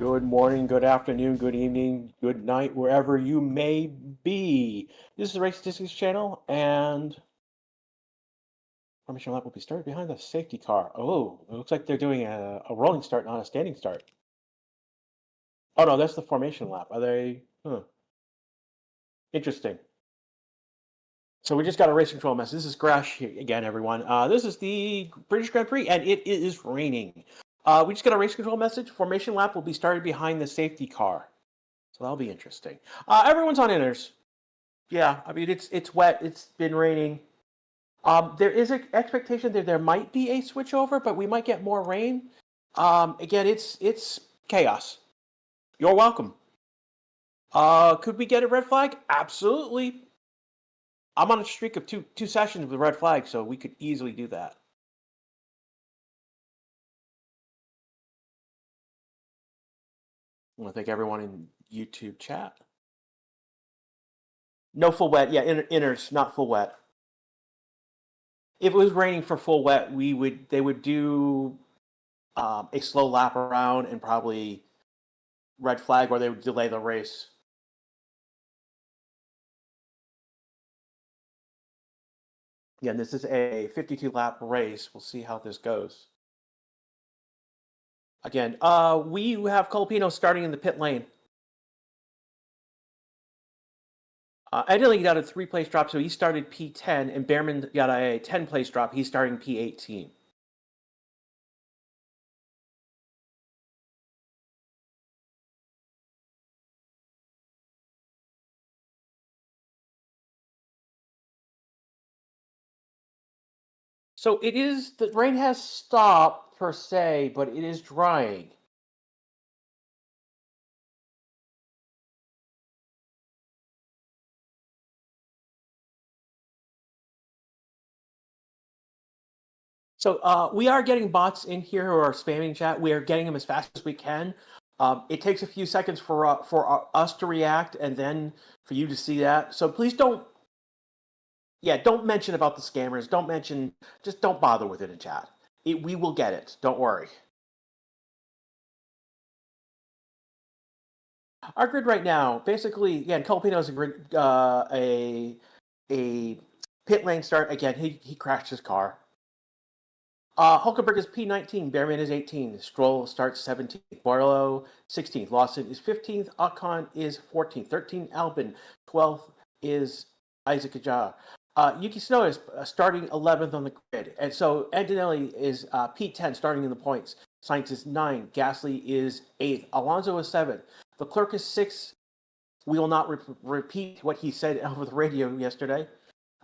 Good morning, good afternoon, good evening, good night, wherever you may be. This is the Race Statistics channel, and formation lap will be started behind the safety car. Oh, it looks like they're doing a rolling start, not a standing start. Oh no, that's the formation lap. Are they? Interesting. So we just got a race control message. This is Gresh again, everyone. This is the British Grand Prix, and it is raining. We just got a race control message. Formation lap will be started behind the safety car. So that'll be interesting. Everyone's on inners. Yeah, I mean it's wet. It's been raining. There is an expectation that there might be a switchover, but we might get more rain. Again, it's chaos. You're welcome. Could we get a red flag? Absolutely. I'm on a streak of two sessions with red flag, so we could easily do that. I want to thank everyone in YouTube chat. No full wet. Yeah, inners, not full wet. If it was raining for full wet, they would do a slow lap around and probably red flag, or they would delay the race. Again, this is a 52 lap race. We'll see how this goes. Again, we have Colapino starting in the pit lane. Eddie got a 3-place drop, so he started P10, and Behrman got a 10-place drop. He's starting P18. So it is, the rain has stopped per se, but it is drying. So we are getting bots in here who are spamming chat. We are getting them as fast as we can. It takes a few seconds for us to react and then for you to see that. So please don't mention about the scammers. Just don't bother with it in chat. We will get it. Don't worry. Our grid right now, basically, again, Colapino is a grid, a pit lane start. Again, he crashed his car. Hulkenberg is P19, Behrman is 18, Stroll starts 17th, Barlow 16th, Lawson is 15th, Ocon is 14th, 13th, Albin, 12th is Isaac Ajah. Yuki Tsunoda is starting 11th on the grid, and so Antonelli is P10 starting in the points. Sainz is 9, Gasly is 8th, Alonso is 7th, Leclerc is 6th. We will not repeat what he said over the radio yesterday.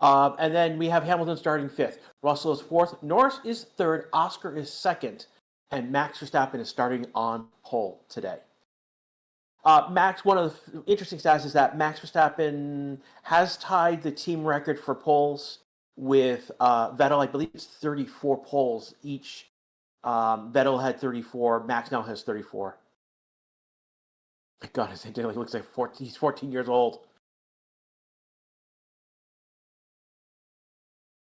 And then we have Hamilton starting 5th. Russell is 4th. Norris is 3rd. Oscar is 2nd. And Max Verstappen is starting on pole today. Max, one of the interesting stats is that Max Verstappen has tied the team record for poles with Vettel. I believe it's 34 poles each. Vettel had 34. Max now has 34. My God, he looks like 14. He's 14 years old.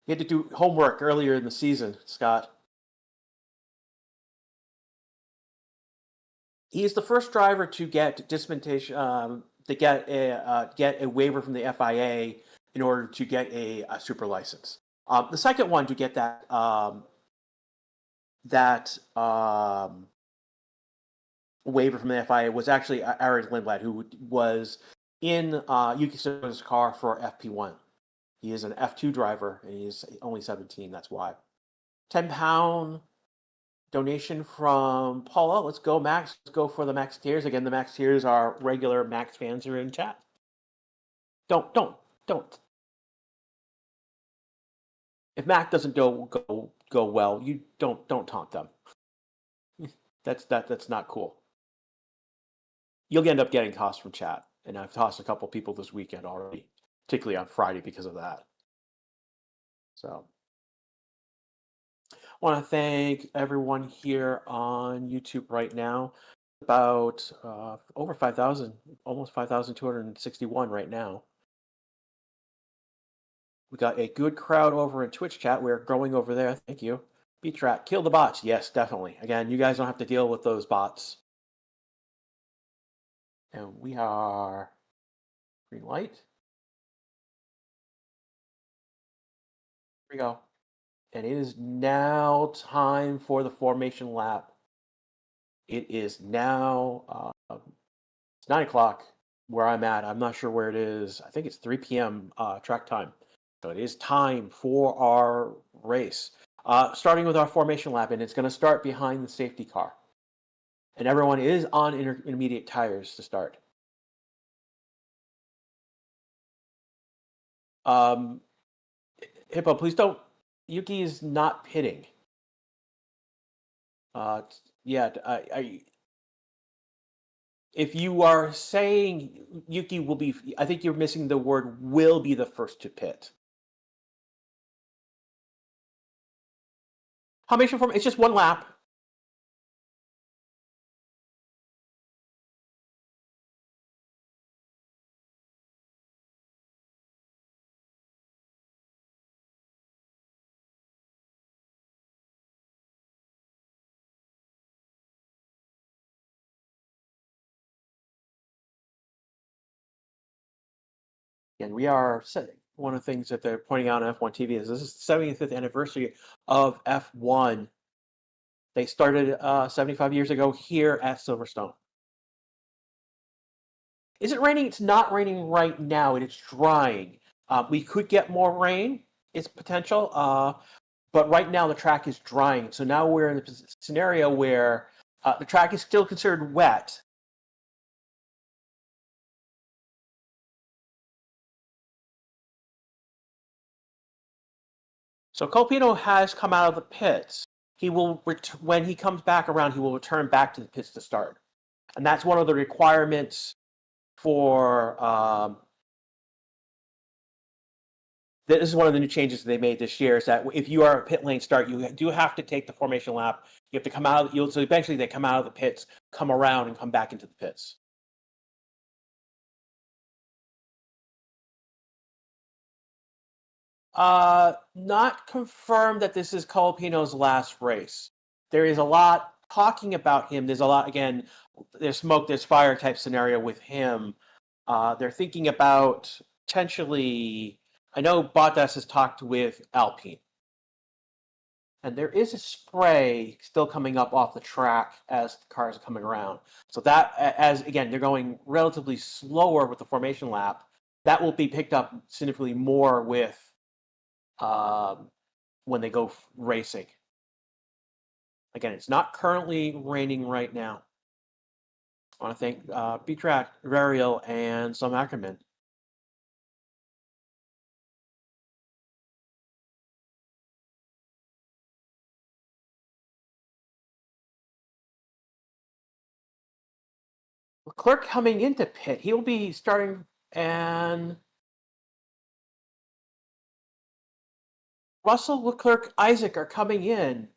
He had to do homework earlier in the season, Scott. He is the first driver to get dispensation, to get a waiver from the FIA in order to get a super license. The second one to get that waiver from the FIA was actually Eric Lindblad, who was in Yuki Tsunoda's car for FP1. He is an F2 driver, and he's only 17. That's why. £10 donation from Paula. Let's go, Max. Let's go for the Max tiers. Again, the Max tiers are regular Max fans who are in chat. Don't. If Mac doesn't go well, you don't taunt them. That's not cool. You'll end up getting tossed from chat, and I've tossed a couple people this weekend already, particularly on Friday because of that. So I want to thank everyone here on YouTube right now. About over 5,000, almost 5,261 right now. We got a good crowd over in Twitch chat. We're growing over there. Thank you. B-Track, kill the bots. Yes, definitely. Again, you guys don't have to deal with those bots. And we are green light. Here we go. And it is now time for the formation lap. It is now it's 9 o'clock where I'm at. I'm not sure where it is. I think it's 3 p.m. Track time. So it is time for our race. Starting with our formation lap, and it's going to start behind the safety car. And everyone is on intermediate tires to start. Hippo, please don't. Yuki is not pitting. Yeah, if you are saying Yuki will be, I think you're missing the word will be the first to pit. Formation form, it's just one lap. And we are one of the things that they're pointing out on F1 TV is this is the 75th anniversary of F1. They started 75 years ago here at Silverstone. Is it raining? It's not raining right now. It is drying. We could get more rain. It's potential. But right now the track is drying. So now we're in a scenario where the track is still considered wet. So Colpino has come out of the pits. He will when he comes back around, he will return back to the pits to start. And that's one of the requirements for this is one of the new changes they made this year, is that if you are a pit lane start, you do have to take the formation lap. You have to come out. So eventually they come out of the pits, come around, and come back into the pits. Not confirmed that this is Colapino's last race. There is a lot talking about him. There's a lot, again, there's smoke, there's fire type scenario with him. They're thinking about potentially, I know Bottas has talked with Alpine. And there is a spray still coming up off the track as the cars are coming around. So that, as again, they're going relatively slower with the formation lap, that will be picked up significantly more with when they go racing. Again, it's not currently raining right now. I want to thank Beatrat, Varial, and Sam Ackerman. Leclerc coming into pit. He'll be starting, and Russell, Leclerc, Isaac are coming in.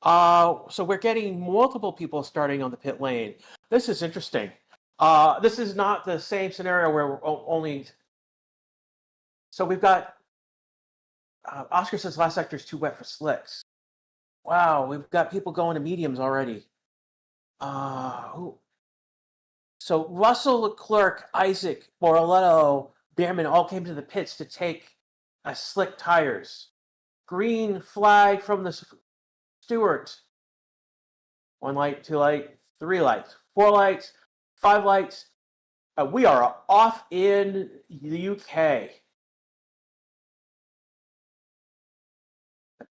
So we're getting multiple people starting on the pit lane. This is interesting. This is not the same scenario where we're only. So we've got Oscar says last sector is too wet for slicks. Wow, we've got people going to mediums already. So Russell, Leclerc, Isaac, Borletto, Behrman all came to the pits to take slick tires. Green flag from the Stewart. 1 light, 2 light, 3 lights, 4 lights, 5 lights. We are off in the UK.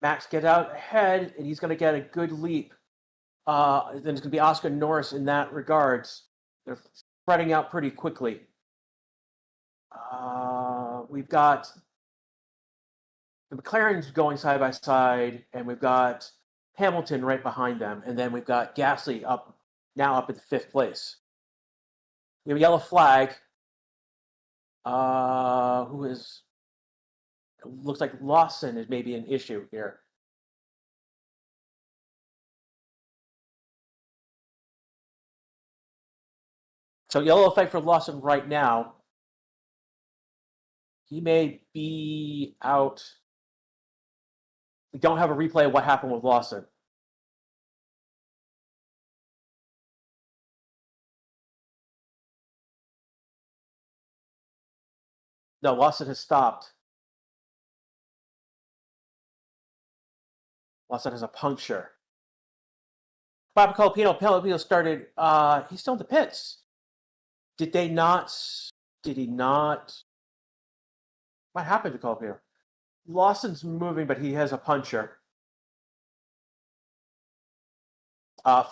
Max get out ahead, and he's going to get a good leap. Then it's going to be Oscar Norris in that regards. They're spreading out pretty quickly. We've got the McLaren's going side by side, and we've got Hamilton right behind them, and then we've got Gasly up at the 5th place. We have a yellow flag. Who is? Looks like Lawson is maybe an issue here. So yellow flag for Lawson right now. He may be out. We don't have a replay of what happened with Lawson. No, Lawson has stopped. Lawson has a puncture. Bob Colapino started. He's still in the pits. Did they not? Did he not? What happened to Colapino? Lawson's moving, but he has a puncture.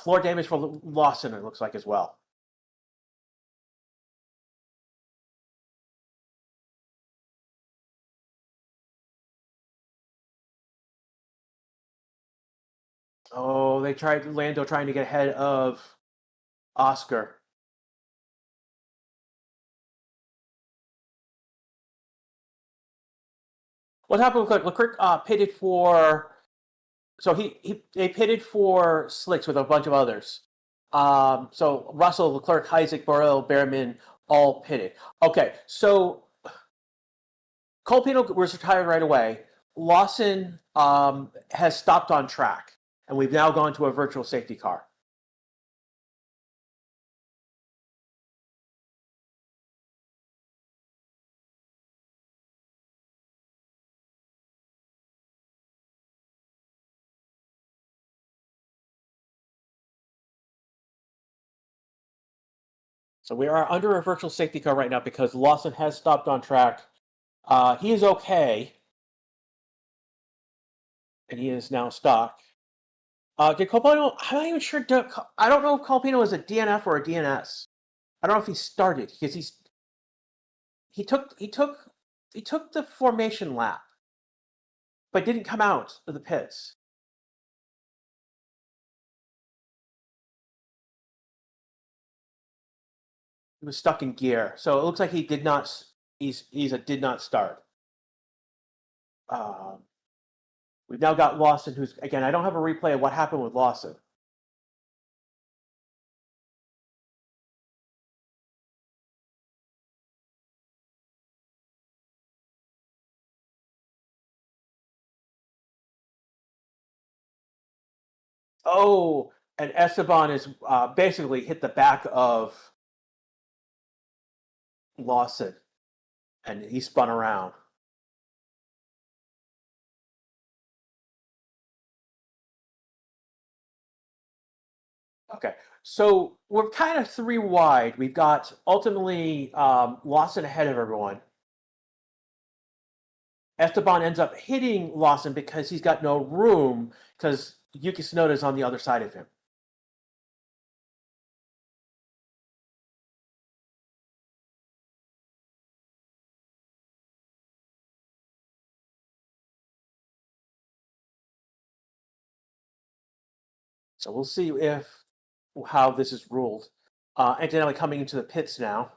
Floor damage for Lawson, it looks like, as well. Oh, they tried Lando trying to get ahead of Oscar. What happened with Leclerc? Pitted for. So they pitted for slicks with a bunch of others. So Russell, Leclerc, Isaac, Borrell, Behrman all pitted. Okay, so Colapino was retired right away. Lawson has stopped on track, and we've now gone to a virtual safety car. So we are under a virtual safety car right now because Lawson has stopped on track. He is okay, and he is now stuck. Did Colapino? I'm not even sure. I don't know if Colapino is a DNF or a DNS. I don't know if he started because he took the formation lap, but didn't come out of the pits. He was stuck in gear, so it looks like he did not. He's a did not start. We've now got Lawson, who's again. I don't have a replay of what happened with Lawson. Oh, and Esteban is basically hit the back of Lawson, and he spun around. Okay, so we're kind of three wide. We've got ultimately Lawson ahead of everyone. Esteban ends up hitting Lawson because he's got no room because Yuki Tsunoda is on the other side of him. So we'll see how this is ruled. Antonelli coming into the pits now.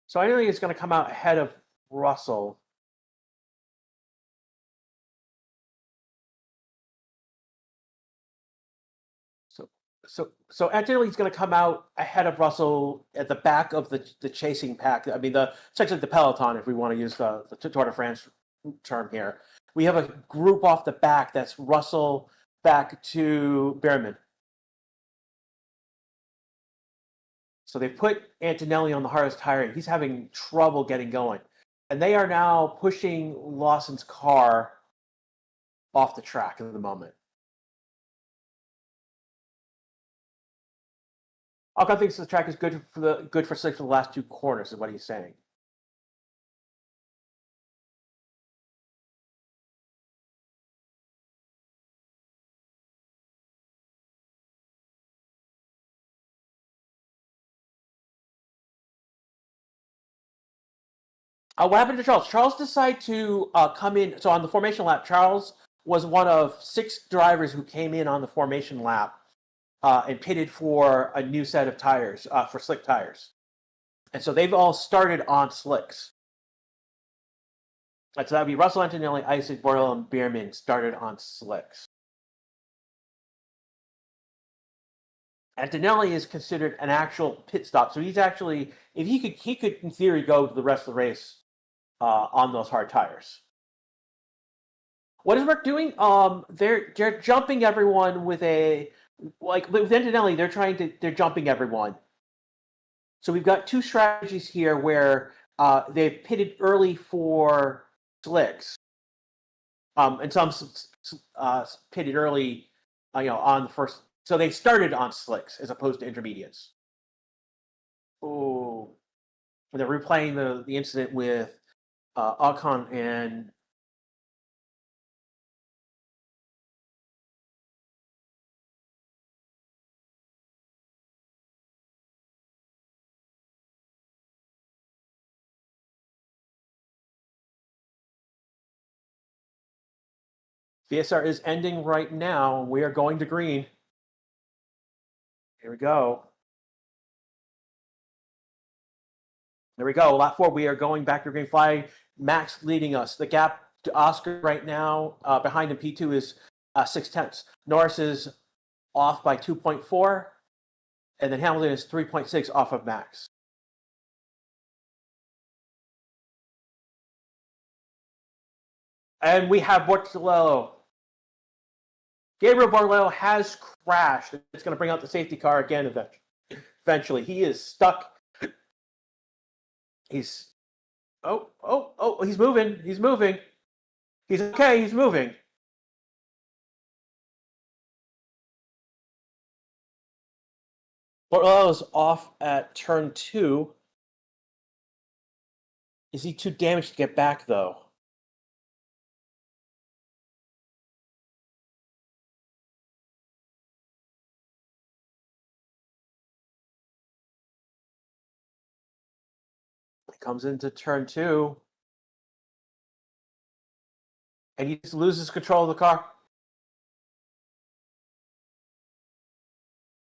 So I know he's going to come out ahead of Russell. So Antonelli's going to come out ahead of Russell at the back of the chasing pack. I mean, essentially the peloton, if we want to use the Tour de France term here. We have a group off the back that's Russell back to Behrman. So they put Antonelli on the hardest tire, and he's having trouble getting going. And they are now pushing Lawson's car off the track at the moment. Alcon thinks the track is good for six for the last two corners, is what he's saying. What happened to Charles? Charles decided to come in. So on the formation lap, Charles was one of 6 drivers who came in on the formation lap and pitted for a new set of tires, for slick tires. And so they've all started on slicks. So that would be Russell, Antonelli, Isaac, Borrell, and Behrman started on slicks. Antonelli is considered an actual pit stop. So he's actually, if he could in theory go to the rest of the race on those hard tires. What is Merck doing? They're jumping everyone with with Antonelli. They're jumping everyone So we've got two strategies here where they've pitted early for slicks, and some pitted early, on the first. So they started on slicks as opposed to intermediates. Oh, they're replaying the incident with Ocon and VSR is ending right now. We are going to green. Here we go. There we go. Lap 4. We are going back to green flag. Max leading us. The gap to Oscar right now behind him, P2 is 0.6. Norris is off by 2.4, and then Hamilton is 3.6 off of Max. And we have Watchalong. Gabriel Barlow has crashed. It's going to bring out the safety car again eventually. He is stuck. He's he's moving. He's moving. He's okay. He's moving. Barlow's off at turn 2. Is he too damaged to get back, though? He comes into turn 2. And he just loses control of the car.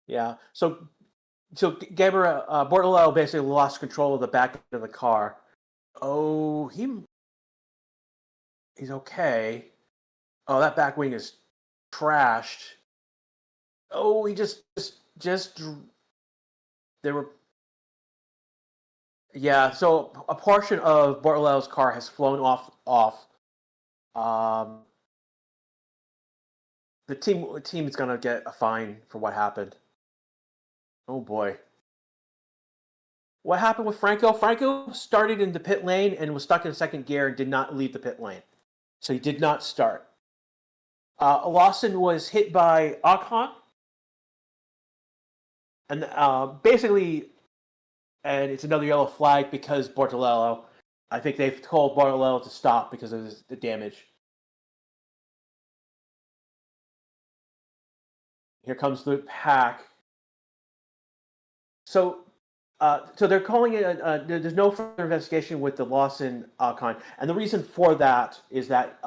Yeah. So Gabriel Bortolello basically lost control of the back of the car. Oh, he's okay. Oh, that back wing is trashed. Oh, he just there were. Yeah, so a portion of Bortolello's car has flown off. The team is gonna get a fine for what happened. Oh boy. What happened with Franco? Franco started in the pit lane and was stuck in second gear and did not leave the pit lane. So he did not start. Lawson was hit by Ocon. And basically, and it's another yellow flag because Bortolello. I think they've told Bortolello to stop because of the damage. Here comes the pack. So they're calling it. There's no further investigation with the Lawson Ocon, and the reason for that is that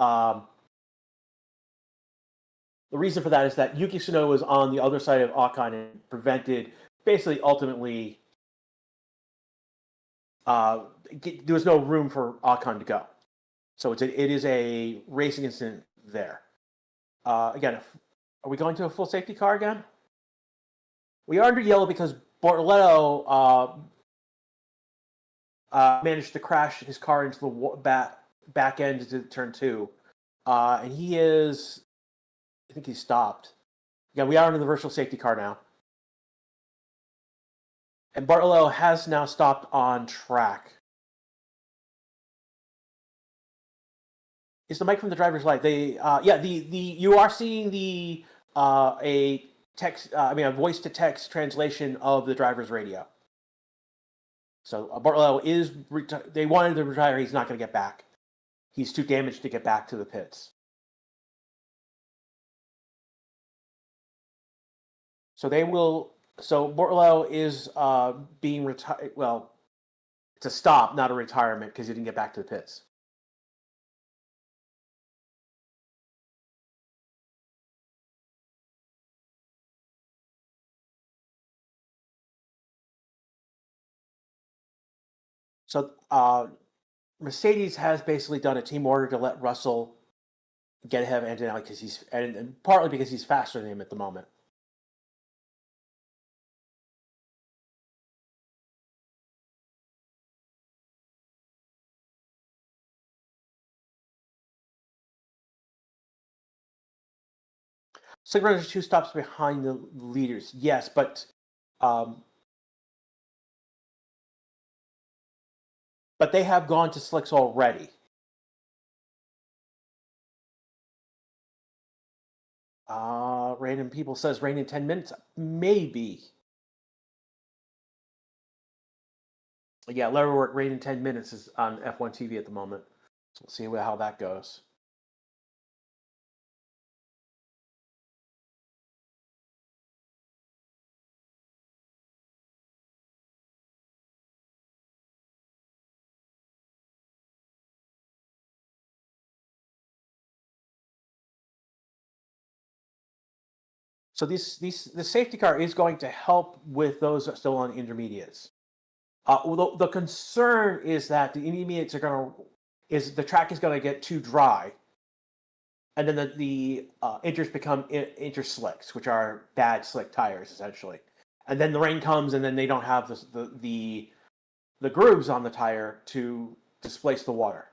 Yuki Tsunoda was on the other side of Ocon and prevented, basically, ultimately, there was no room for Ocon to go. So it is a racing incident there. Again, are we going to a full safety car again? We are under yellow because Bortoletto managed to crash his car into the back end into turn 2. And he is, I think he's stopped. Yeah, we are under the virtual safety car now. And Bartolello has now stopped on track. Is the mic from the driver's light? You are seeing a voice to text translation of the driver's radio. So Bartolello they wanted to retire. He's not going to get back. He's too damaged to get back to the pits. So Bartolello is being retired. Well, it's a stop, not a retirement, because he didn't get back to the pits. So Mercedes has basically done a team order to let Russell get ahead of Antonelli and partly because he's faster than him at the moment. Silverstone is 2 stops behind the leaders, yes, but but they have gone to slicks already. Random people says rain in 10 minutes. Maybe. Yeah, Leatherwork rain in 10 minutes is on F1 TV at the moment. So we'll see how that goes. So the safety car is going to help with those still on intermediates. The concern is that the intermediates are going to the track is going to get too dry, and then the inters become inter slicks, which are bad slick tires essentially. And then the rain comes, and then they don't have the grooves on the tire to displace the water.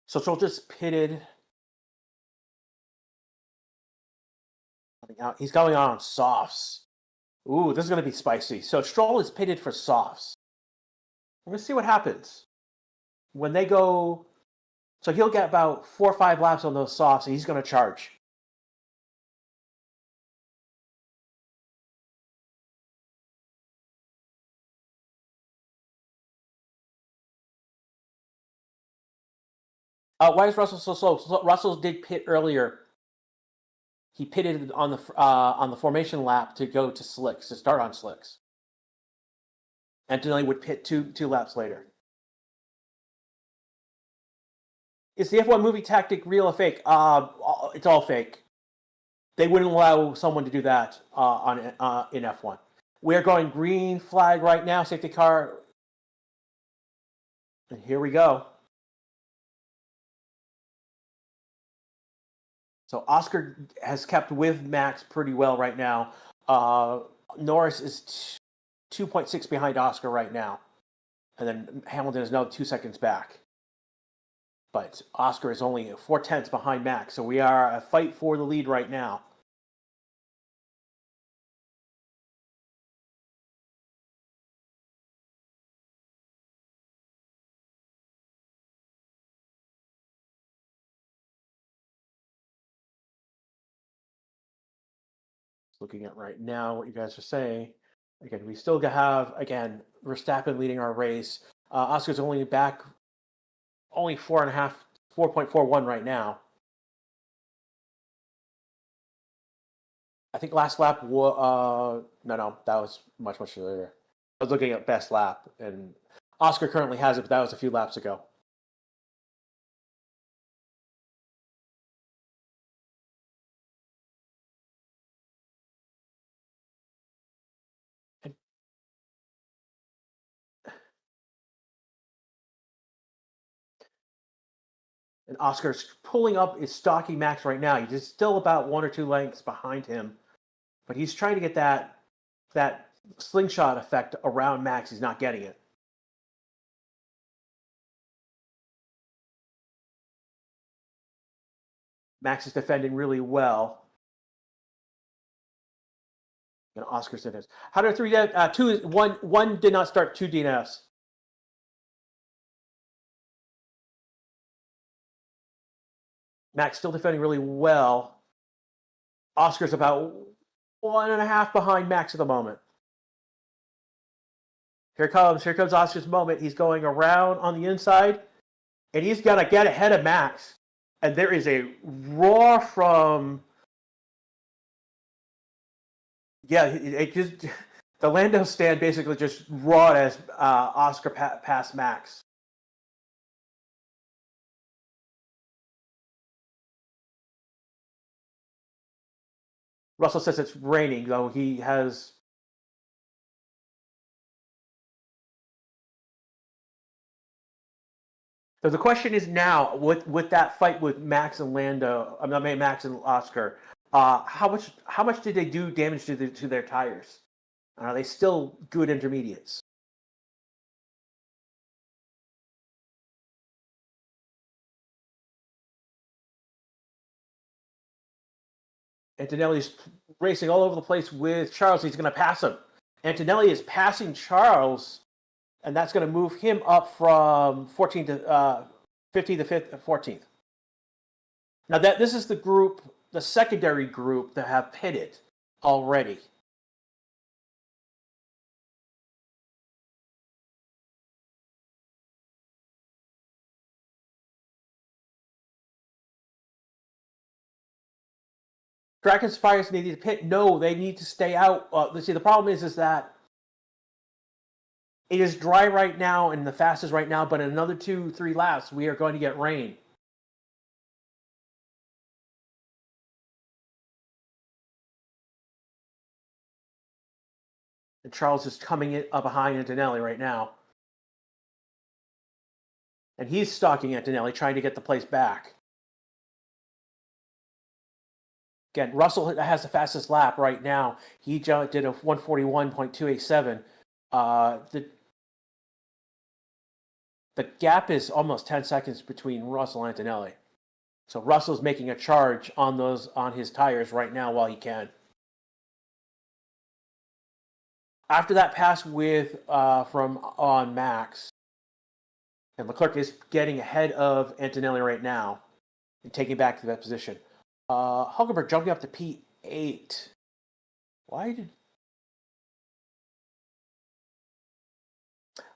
So Stroll just pitted. He's going on softs. Ooh, this is going to be spicy. So Stroll is pitted for softs. We're going to see what happens when they go. So he'll get about 4 or 5 laps on those softs, and he's going to charge. Why is Russell so slow? So Russell did pit earlier. He pitted on the formation lap to go to slicks, to start on slicks. Antonelli would pit two laps later. Is the F1 movie tactic real or fake? It's all fake. They wouldn't allow someone to do that in F1. We're going green flag right now, safety car. And here we go. So Oscar has kept with Max pretty well right now. Norris is 2.6 behind Oscar right now. And then Hamilton is now 2 seconds back. But Oscar is only 4/10 behind Max. So we are a fight for the lead right now. Looking at right now what you guys are saying. Again, we still have, again, Verstappen leading our race. Oscar's only back, only 4.41 right now. I think last lap, no, that was much earlier. I was looking at best lap, and Oscar currently has it, but that was a few laps ago. And Oscar's pulling up his stocky Max right now. He's still about 1 or 2 lengths behind him, but he's trying to get that slingshot effect around Max. He's not getting it. Max is defending really well. And Oscar's in his. How did 1 did not start 2 DNFs. Max still defending really well. Oscar's about 1.5 behind Max at the moment. Here comes Oscar's moment. He's going around on the inside, and he's got to get ahead of Max. And there is a roar from. Yeah, it just. The Lando stand basically just roared as Oscar passed Max. Russell says it's raining, though he has. So the question is now, with that fight with Max and Lando, I mean Max and Oscar, how much did they do damage to their tires? Are they still good intermediates? Antonelli's racing all over the place with Charles. He's going to pass him. Antonelli is passing Charles, and that's going to move him up from 14 to 15 to 14th. Now this is the group, the secondary group that have pitted already. Dragon's Fires need to pit. No, they need to stay out. See, the problem is that it is dry right now and the fastest right now, but in another 2-3 laps, we are going to get rain. And Charles is coming in up behind Antonelli right now. And he's stalking Antonelli, trying to get the place back. Again, Russell has the fastest lap right now. He did a 141.287. The gap is almost 10 seconds between Russell and Antonelli. So Russell's making a charge on his tires right now while he can. After that pass on Max, and Leclerc is getting ahead of Antonelli right now and taking back to that position. Hulkenberg jumping up to P8. Why did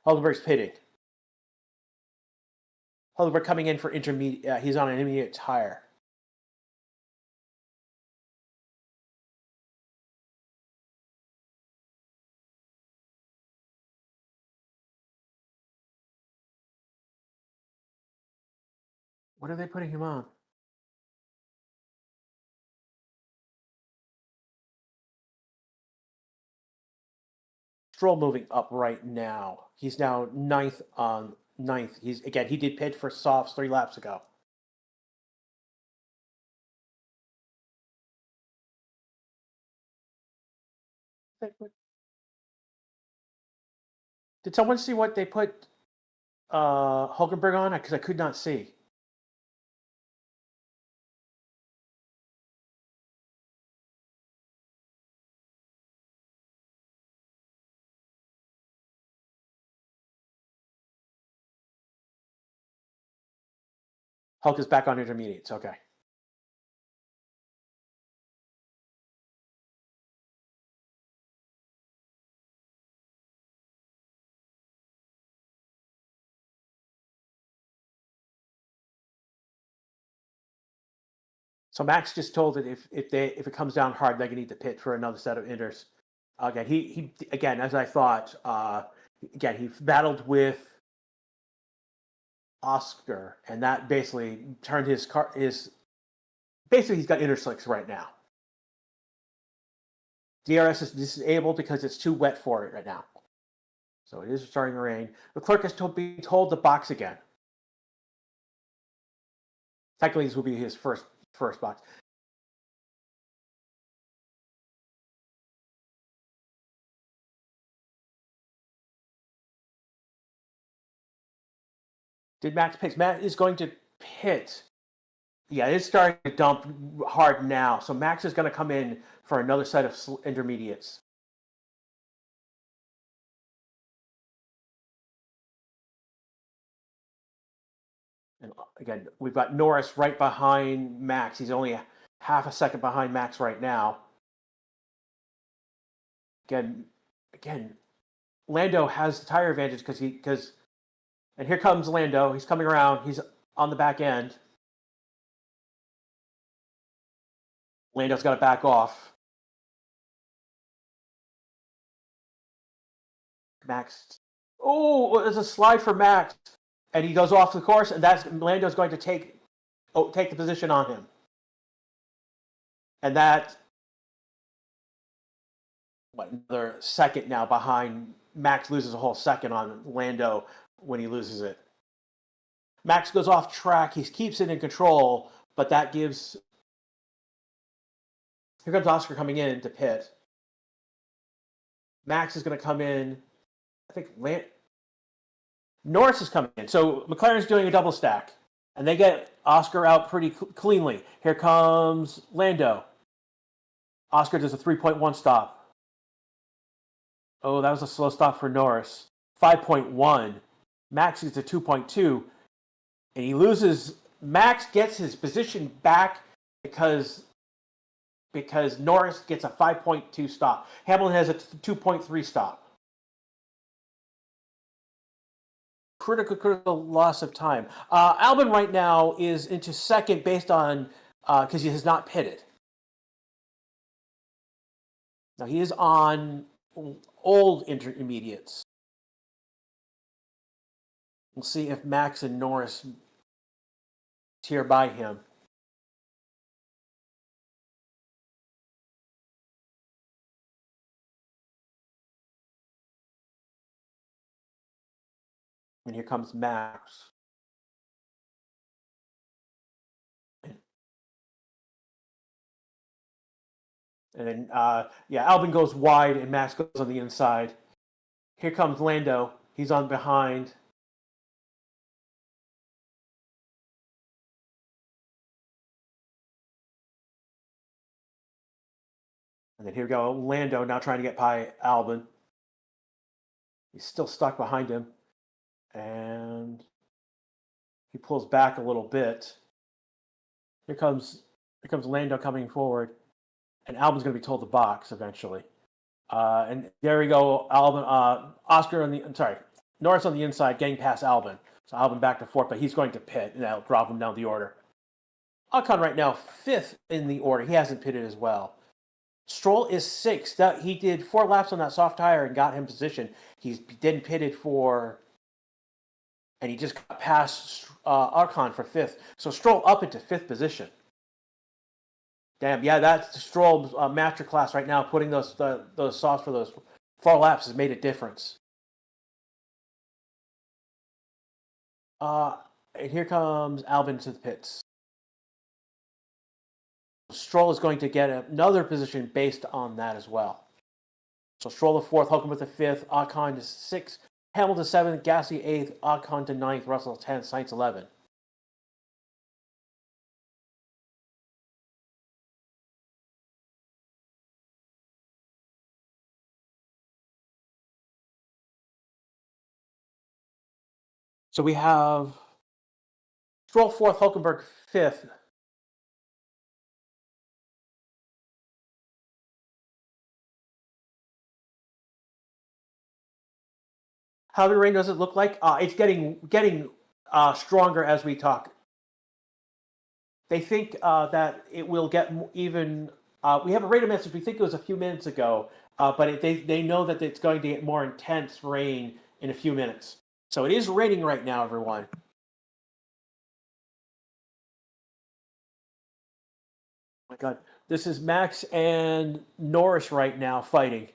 Hulkenberg's pitting? Hulkenberg coming in for intermediate. He's on an intermediate tire. What are they putting him on? Stroll moving up right now. He's now ninth. He did pit for softs 3 laps ago. Did someone see what they put Hulkenberg on? Because I could not see. Hulk is back on intermediates. Okay. So Max just told that if it comes down hard, they're gonna need to pit for another set of inters. Again, he again, as I thought. Again, he battled with Oscar, and that basically turned his car. Basically he's got interslicks right now. DRS is disabled because it's too wet for it right now. So it is starting to rain. Leclerc is being told to box again. Technically, this will be his first box. Did Max pit? Matt is going to pit. Yeah, it's starting to dump hard now. So Max is going to come in for another set of intermediates. And again, we've got Norris right behind Max. He's only half a second behind Max right now. Again, Lando has the tire advantage and here comes Lando. He's coming around. He's on the back end. Lando's got to back off. Max. Oh, there's a slide for Max, and he goes off the course, and Lando's going to take the position on him, and that another second now behind Max loses a whole second on Lando when he loses it. Max goes off track. He keeps it in control, but that gives... Here comes Oscar coming in to pit. Max is going to come in. I think Norris is coming in. So McLaren's doing a double stack. And they get Oscar out pretty cleanly. Here comes Lando. Oscar does a 3.1 stop. Oh, that was a slow stop for Norris. 5.1. Max is a 2.2. And he loses... Max gets his position back because Norris gets a 5.2 stop. Hamilton has a 2.3 stop. Critical loss of time. Albon right now is into second based on because he has not pitted. Now he is on old intermediates. We'll see if Max and Norris tear by him. And here comes Max. And then, Albon goes wide and Max goes on the inside. Here comes Lando. He's on behind. And then here we go, Lando now trying to get by Albon. He's still stuck behind him. And he pulls back a little bit. Here comes Lando coming forward. And Albon's going to be told to box eventually. And there we go, Norris on the inside getting past Albon. So Albon back to fourth, but he's going to pit, and that'll drop him down the order. Ocon right now, fifth in the order. He hasn't pitted as well. Stroll is sixth. He did 4 laps on that soft tire and got him position. He didn't pitted for... And he just got past Ocon for fifth. So Stroll up into fifth position. Damn, yeah, that's Stroll's masterclass right now. Putting those softs for those 4 laps has made a difference. And here comes Albon to the pits. Stroll is going to get another position based on that as well. So Stroll to fourth, Hulkenberg to fifth, Ocon to sixth, Hamilton to seventh, Gasly eighth, Ocon to ninth, Russell 10th, Sainz 11th. So we have Stroll fourth, Hulkenberg fifth. How the rain does it look like? It's getting stronger as we talk. They think that it will get even. We have a radar message. We think it was a few minutes ago, but they know that it's going to get more intense rain in a few minutes. So it is raining right now, everyone. Oh my God, this is Max and Norris right now fighting.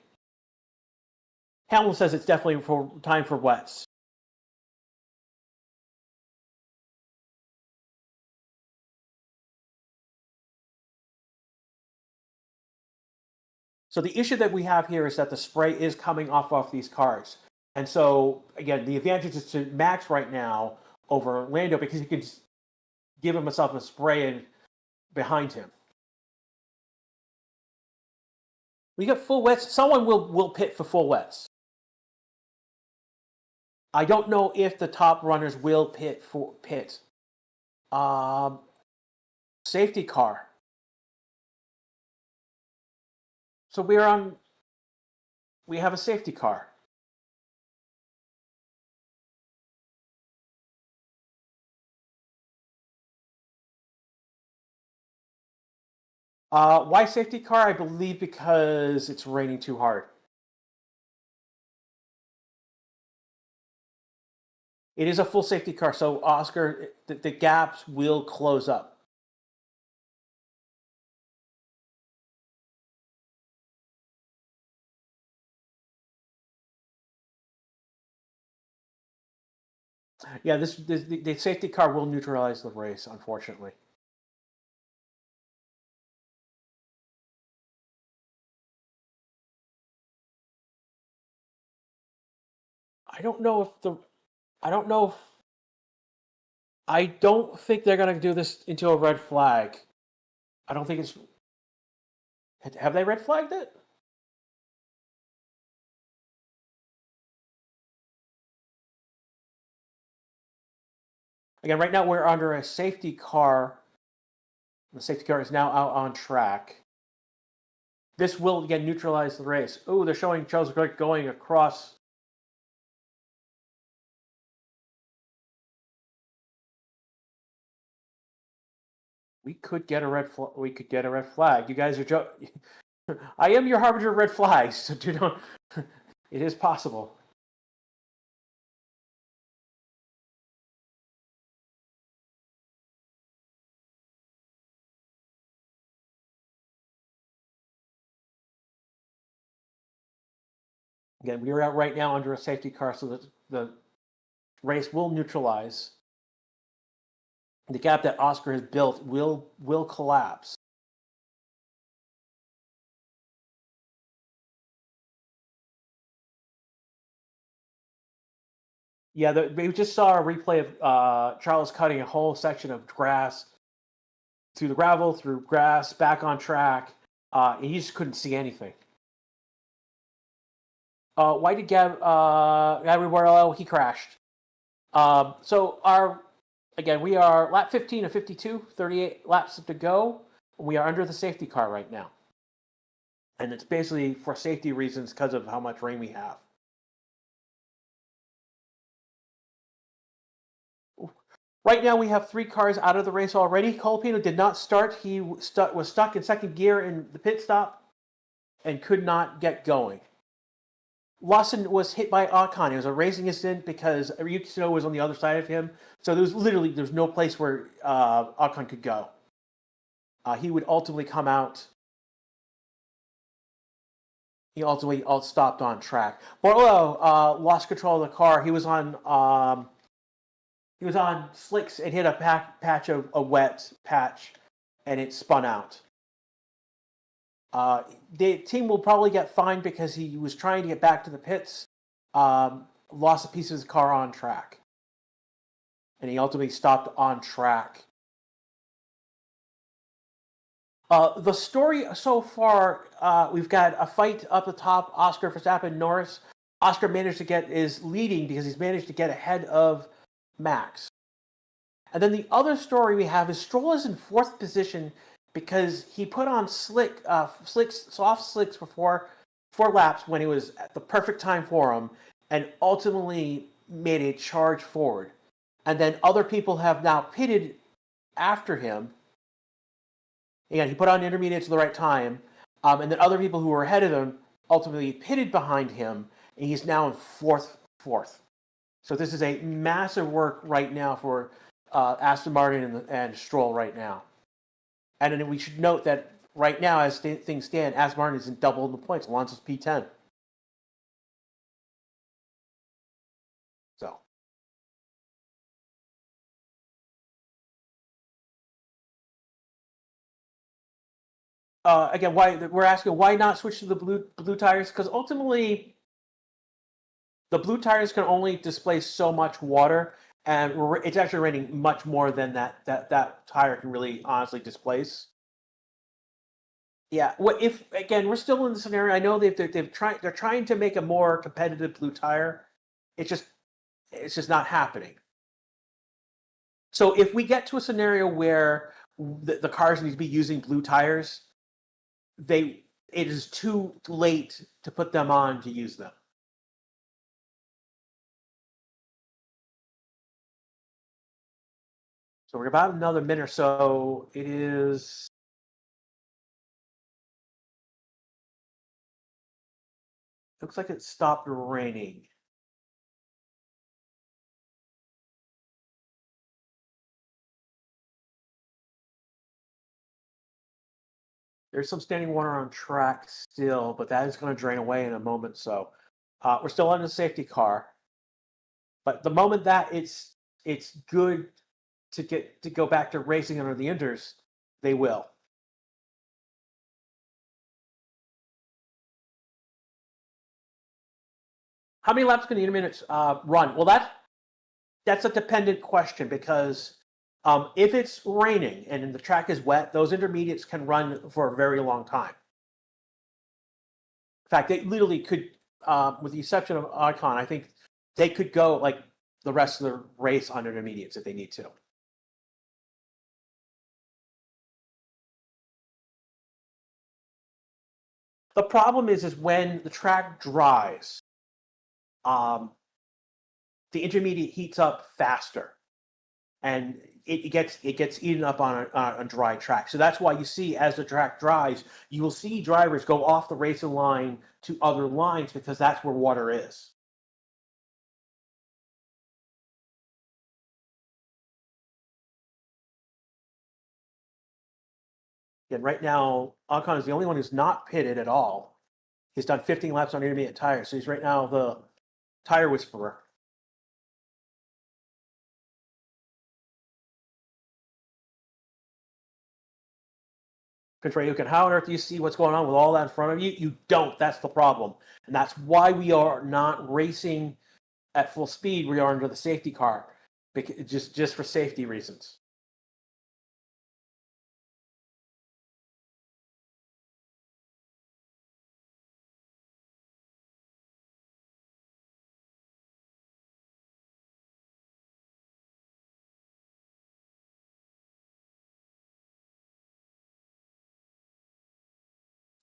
Hamilton says it's definitely time for wets. So the issue that we have here is that the spray is coming off these cars. And so, again, the advantage is to Max right now over Lando because he can give himself a spray behind him. We get full wets. Someone will pit for full wets. I don't know if the top runners will pit for pit. Safety car. So we have a safety car. Why safety car? I believe because it's raining too hard. It is a full safety car, so Oscar, the gaps will close up. Yeah, the safety car will neutralize the race, unfortunately. I don't know if the I don't know if I don't think they're gonna do this into a red flag. I don't think it's have they red flagged it? Again, right now we're under a safety car. The safety car is now out on track. This will again neutralize the race. Oh, they're showing Charles Leclerc going across. We could get a red flag. We could get a red flag. You guys are joking. I am your harbinger of red flags, so do not. It is possible. Again, we are out right now under a safety car, so that the race will neutralize. The gap that Oscar has built will collapse. Yeah, we just saw a replay of Charles cutting a whole section of grass through the gravel, through grass, back on track. And he just couldn't see anything. Why did Gabriel, he crashed. So we are lap 15 of 52, 38 laps to go. We are under the safety car right now. And it's basically for safety reasons because of how much rain we have. Right now, we have 3 cars out of the race already. Colapino did not start. He was stuck in second gear in the pit stop and could not get going. Lawson was hit by Ocon. It was a racing incident because Yuki Tsunoda was on the other side of him. So there's no place where Ocon could go. He would ultimately come out. He ultimately stopped on track. Bortolo lost control of the car. He was on slicks and hit a wet patch, and it spun out. The team will probably get fined because he was trying to get back to the pits, lost a piece of his car on track, and he ultimately stopped on track. The story so far, we've got a fight up the top. Oscar, Verstappen, Norris. Oscar is leading because he's managed to get ahead of Max. And then the other story we have is Stroll is in 4th position because he put on soft slicks for four laps when it was at the perfect time for him, and ultimately made a charge forward. And then other people have now pitted after him. Again, he put on intermediates at the right time, and then other people who were ahead of him ultimately pitted behind him, and he's now in fourth. So this is a massive work right now for Aston Martin and Stroll right now. And then we should note that right now, as things stand, Aston Martin is in double the points. Alonso's P10. So. Again, we're asking why not switch to the blue tires? Because ultimately, the blue tires can only displace so much water, and it's actually raining much more than that tire can really honestly displace. Yeah. What if again we're still in the scenario? I know they're trying to make a more competitive blue tire. It's just not happening. So if we get to a scenario where the cars need to be using blue tires, it is too late to put them on to use them. So we're about another minute or so. It is. Looks like it stopped raining. There's some standing water on track still, but that is going to drain away in a moment. So we're still on the safety car. But the moment that it's good to go back to racing under the inters, they will. How many laps can the intermediates run? Well, that's a dependent question because if it's raining and the track is wet, those intermediates can run for a very long time. In fact, they literally could, with the exception of Icon, I think they could go like the rest of the race on intermediates if they need to. The problem is when the track dries, the intermediate heats up faster, and it gets eaten up on a dry track. So that's why you see as the track dries, you will see drivers go off the racing line to other lines because that's where water is. And right now, Ocon is the only one who's not pitted at all. He's done 15 laps on intermediate tires, so he's right now the tire whisperer. Contrary, how on earth do you see what's going on with all that in front of you? You don't. That's the problem. And that's why we are not racing at full speed. We are under the safety car, just for safety reasons.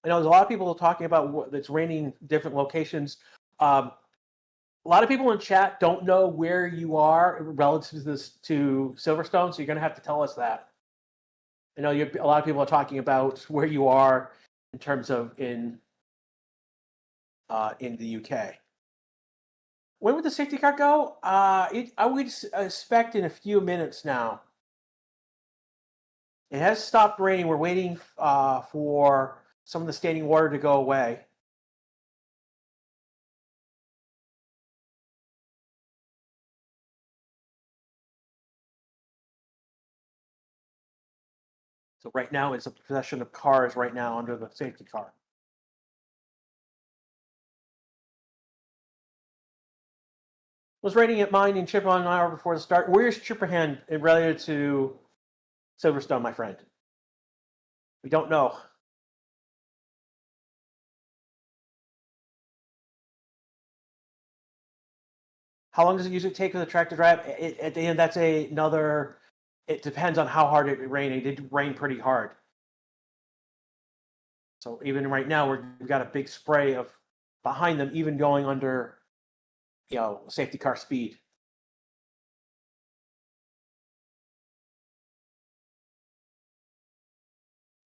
I know there's a lot of people talking about it's raining different locations. A lot of people in chat don't know where you are relative to Silverstone, so you're going to have to tell us that. I know a lot of people are talking about where you are in terms of in the UK. When would the safety car go? I would expect in a few minutes now. It has stopped raining. We're waiting for some of the standing water to go away. So right now it's a procession of cars right now under the safety car. It was raining at mine in Chipperham an hour before the start. Where's Chipperham related to Silverstone, my friend? We don't know. How long does it usually take for the track to dry up? At the end, that's another. It depends on how hard it rained. It did rain pretty hard. So even right now, we've got a big spray of behind them, even going under, safety car speed.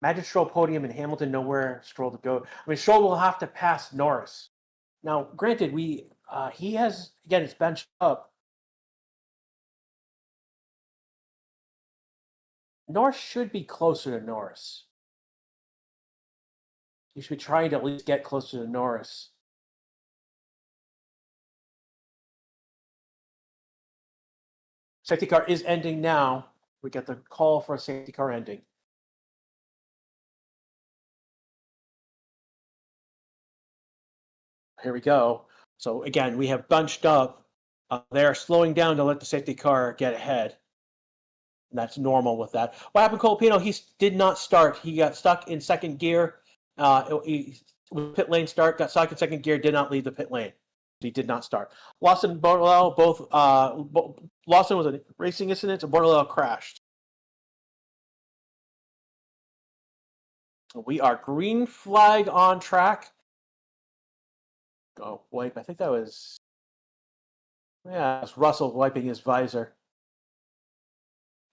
Imagine Stroll podium and Hamilton nowhere Stroll to go. I mean, Stroll will have to pass Norris. Now, granted, he has again it's benched up. Norris should be closer to Norris. You should be trying to at least get closer to Norris. Safety car is ending now. We get the call for a safety car ending. Here we go. So again, we have bunched up. They're slowing down to let the safety car get ahead. And that's normal with that. What happened, Colapino? He did not start. He got stuck in second gear. With pit lane start, got stuck in second gear, did not leave the pit lane. He did not start. Lawson and Bordello both. Lawson was a racing incident, and Bordello crashed. We are green flag on track. Oh, wipe. I think that was. Yeah, it was Russell wiping his visor.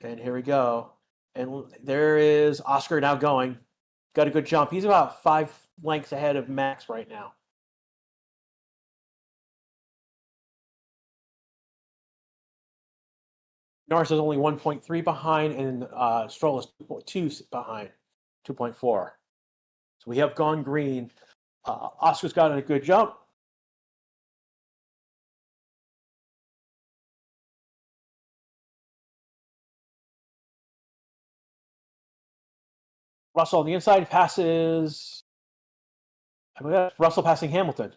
And here we go. And there is Oscar now going. Got a good jump. He's about 5 lengths ahead of Max right now. Norris is only 1.3 behind, and Stroll is 2.2 behind, 2.4. So we have gone green. Oscar's got a good jump. Russell on the inside passes. I mean, that's Russell passing Hamilton.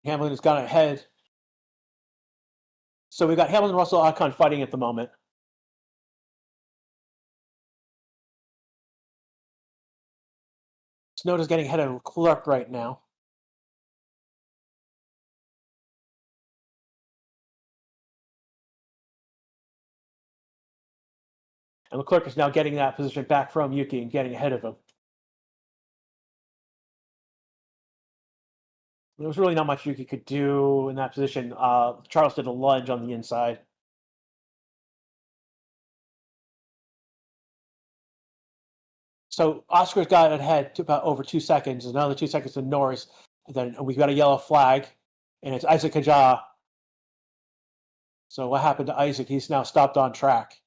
Hamilton's got ahead. So we got Hamilton, Russell, Ocon fighting at the moment. Snowden's getting ahead of Clark right now. And Leclerc is now getting that position back from Yuki and getting ahead of him. There was really not much Yuki could do in that position. Charles did a lunge on the inside. So Oscar's got ahead to about over 2 seconds. Another 2 seconds to Norris. And then we've got a yellow flag, and it's Isaac Kaja. So what happened to Isaac? He's now stopped on track.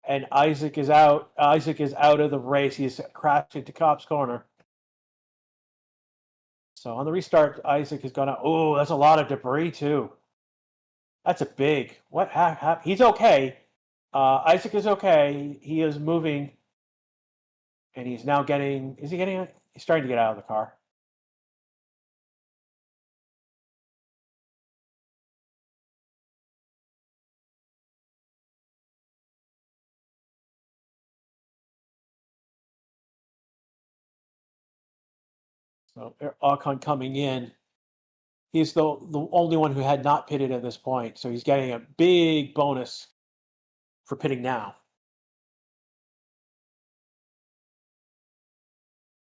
And Isaac is out. Isaac is out of the race. He's crashed into Cop's corner. So on the restart, Isaac has gone out. Oh, that's a lot of debris too. That's a big. What? He's okay. Isaac is okay. He is moving, and he's now getting. Is he getting? He's starting to get out of the car. So Ocon coming in. He's the only one who had not pitted at this point, so he's getting a big bonus for pitting now.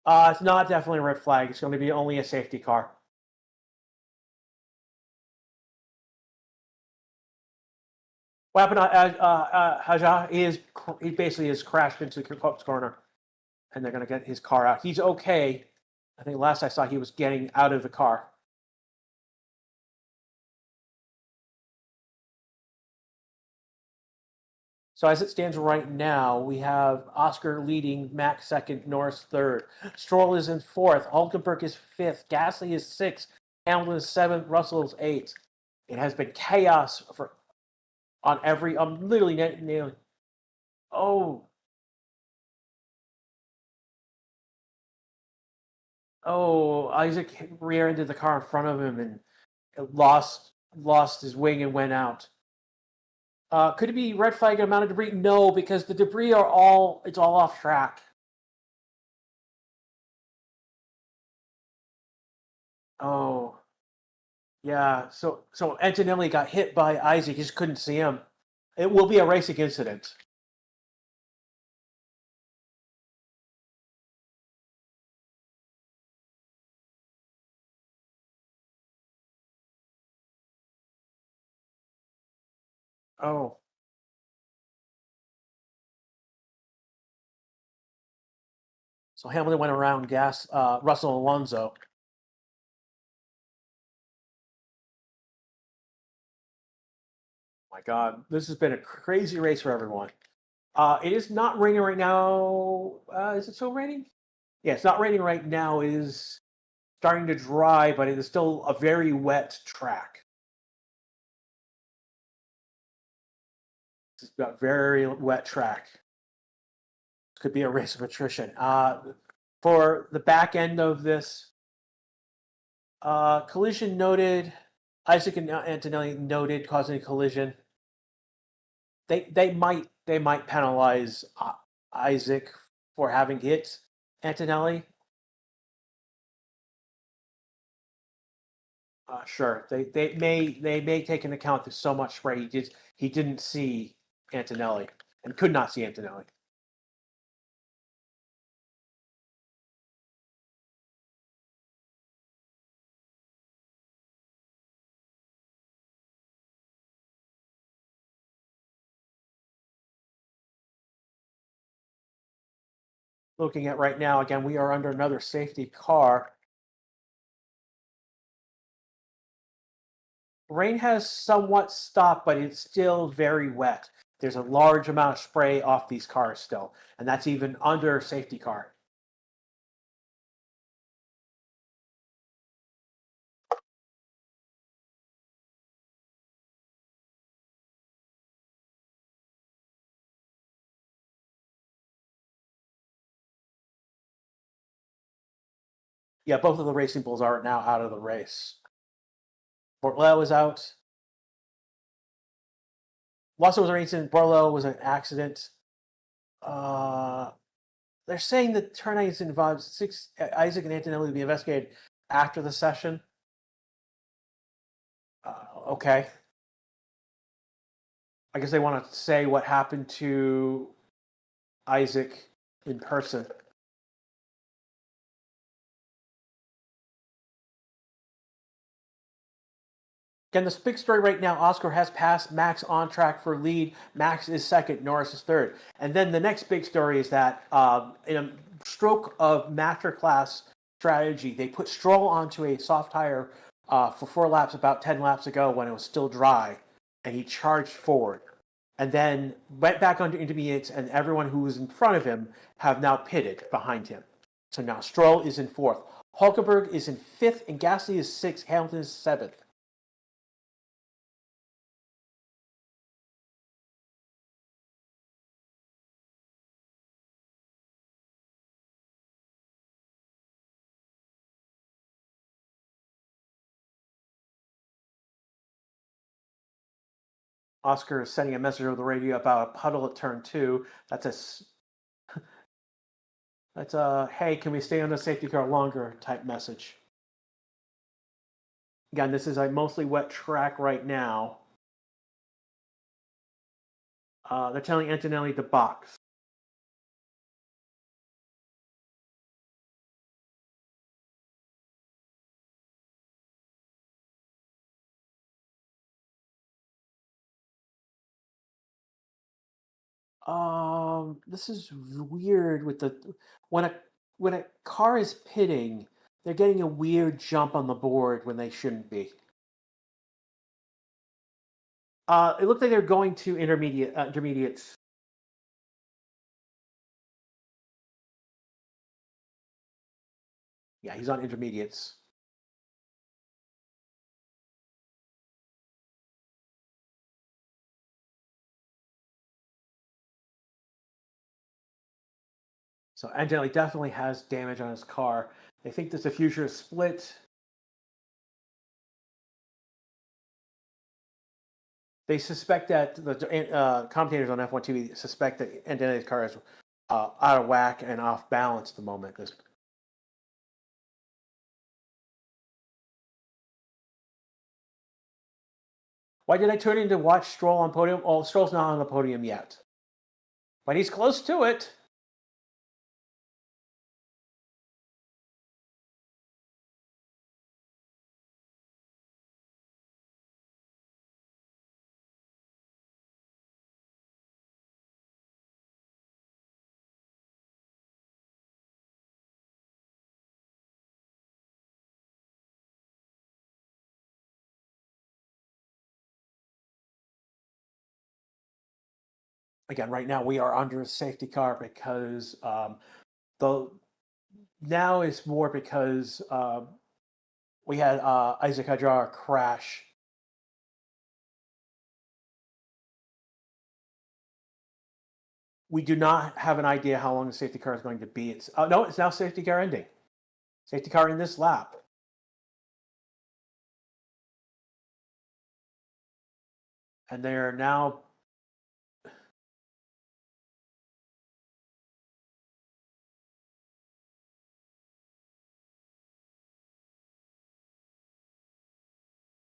It's not definitely a red flag. It's going to be only a safety car. What happened to Haja? He basically is crashed into Cope's corner, and they're going to get his car out. He's okay. I think last I saw he was getting out of the car. So as it stands right now, we have Oscar leading, Max second, Norris third. Stroll is in fourth. Hulkenberg is fifth. Gasly is sixth. Hamilton is seventh. Russell is eighth. It has been chaos on every. I'm literally nailing. Oh, Isaac rear-ended the car in front of him and lost his wing and went out. Could it be red flag amount of debris? No, because the debris it's all off track. Oh, yeah. So Antonelli got hit by Isaac. He just couldn't see him. It will be a racing incident. Oh, so Hamilton went around Russell Alonso. My God, this has been a crazy race for everyone. It is not raining right now. Is it still raining? Yeah, it's not raining right now. It is starting to dry, but it is still a very wet track. It's got very wet track. Could be a race of attrition. For the back end of this, collision noted. Isaac and Antonelli noted causing a collision. They might penalize Isaac for having hit Antonelli. Sure, they may take into account there's so much spray. He didn't see Antonelli and could not see Antonelli. Looking at right now, again, we are under another safety car. Rain has somewhat stopped, but it's still very wet. There's a large amount of spray off these cars still, and that's even under safety car. Yeah, both of the Racing Bulls are now out of the race. Bortolao is out. Lawson was a racing. Bortolao was an accident. They're saying that turn accident involves Isaac and Antonelli to be investigated after the session. Okay. I guess they want to say what happened to Isaac in person. Again, this big story right now, Oscar has passed Max on track for lead. Max is second, Norris is third. And then the next big story is that in a stroke of masterclass strategy, they put Stroll onto a soft tire for 4 laps about 10 laps ago when it was still dry, and he charged forward. And then went back onto intermediates, and everyone who was in front of him have now pitted behind him. So now Stroll is in 4th. Hulkenberg is in 5th, and Gasly is 6th, Hamilton is 7th. Oscar is sending a message over the radio about a puddle at turn 2. That's a hey, can we stay on the safety car longer type message. Again, this is a mostly wet track right now. They're telling Antonelli to box. This is weird with when a car is pitting, they're getting a weird jump on the board when they shouldn't be. It looked like they're going to intermediates. Yeah, he's on intermediates. So Antonelli definitely has damage on his car. They think this diffuser is split. They suspect that the commentators on F1 TV suspect that Antonelli's car is out of whack and off balance at the moment. Why did I turn in to watch Stroll on podium? Oh, Stroll's not on the podium yet, but he's close to it. Again, right now we are under a safety car because the now is more because we had Isaac Hadjar crash. We do not have an idea how long the safety car is going to be. It's no, it's now safety car ending. Safety car in this lap. And they are now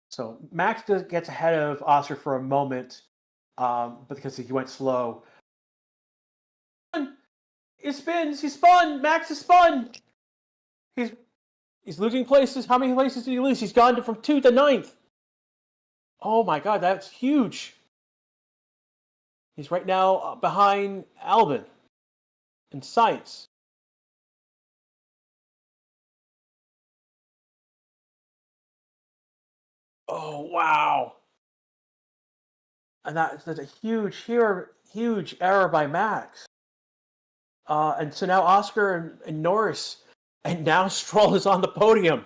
so Max gets ahead of Oscar for a moment, but because he went slow. He spins. He spun. Max is spun. He's losing places. How many places did he lose? He's gone from 2 to 9th. Oh my God, that's huge. He's right now behind Albon and Sainz. Oh wow! And that's a huge error by Max. And so now Oscar and Norris, and now Stroll is on the podium.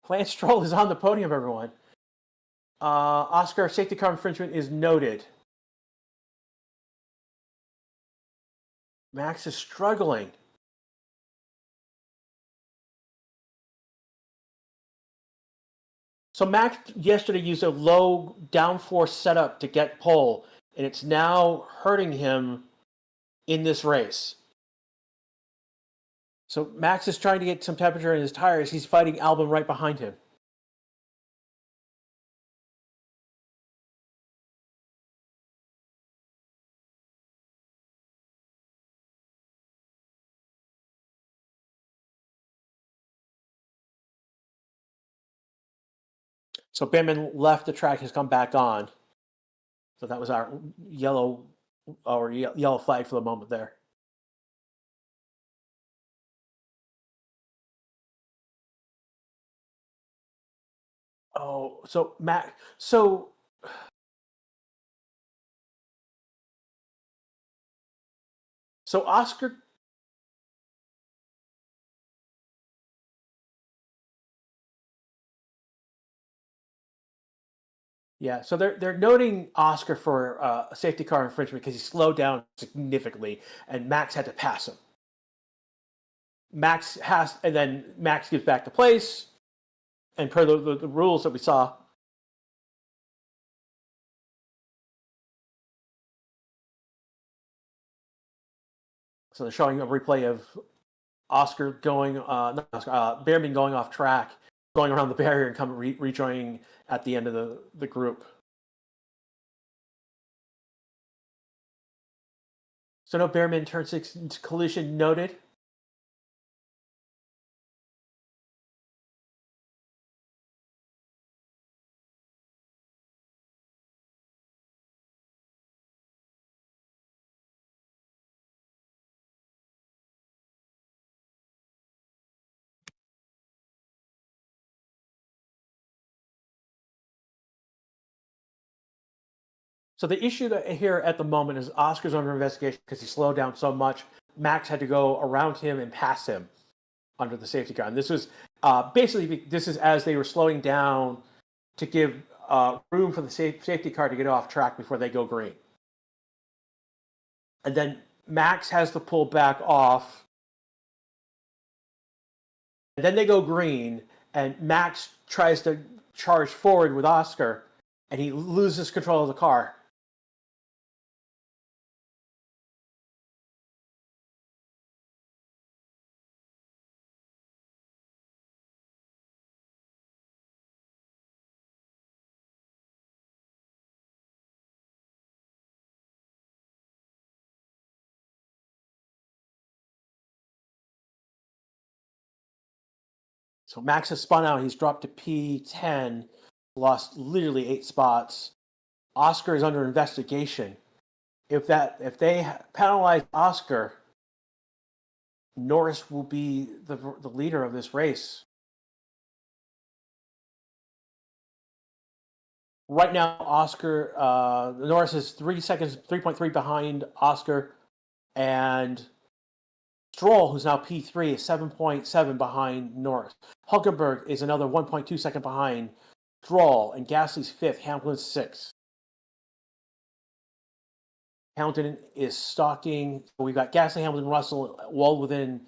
Lance Stroll is on the podium, everyone. Oscar safety car infringement is noted. Max is struggling. So Max yesterday used a low downforce setup to get pole, and it's now hurting him in this race. So Max is trying to get some temperature in his tires. He's fighting Albon right behind him. So Bamman left the track, has come back on. So that was our yellow flag for the moment there. Oh, so Matt, so Oscar, yeah. So they're noting Oscar for a safety car infringement because he slowed down significantly, and Max had to pass him. Max has, and then Max gives back the place, and per the rules that we saw. So they're showing a replay of Oscar going, not Oscar, Behrman going off track, going around the barrier and coming rejoining at the end of the group. So no Behrman turn 6 collision noted. So the issue that here at the moment is Oscar's under investigation because he slowed down so much. Max had to go around him and pass him under the safety car. And this was basically this is as they were slowing down to give room for the safety car to get off track before they go green. And then Max has to pull back off. And then they go green, and Max tries to charge forward with Oscar, and he loses control of the car. So Max has spun out. He's dropped to P10, lost literally 8 spots. Oscar is under investigation. If they penalize Oscar, Norris will be the leader of this race. Right now, Oscar Norris is 3 seconds, 3.3 behind Oscar, and Stroll, who's now P3, is 7.7 behind Norris. Hulkenberg is another 1.2 second behind Stroll, and Gasly's 5th, Hamilton's 6th. Hamilton is stalking. We've got Gasly, Hamilton, Russell, well within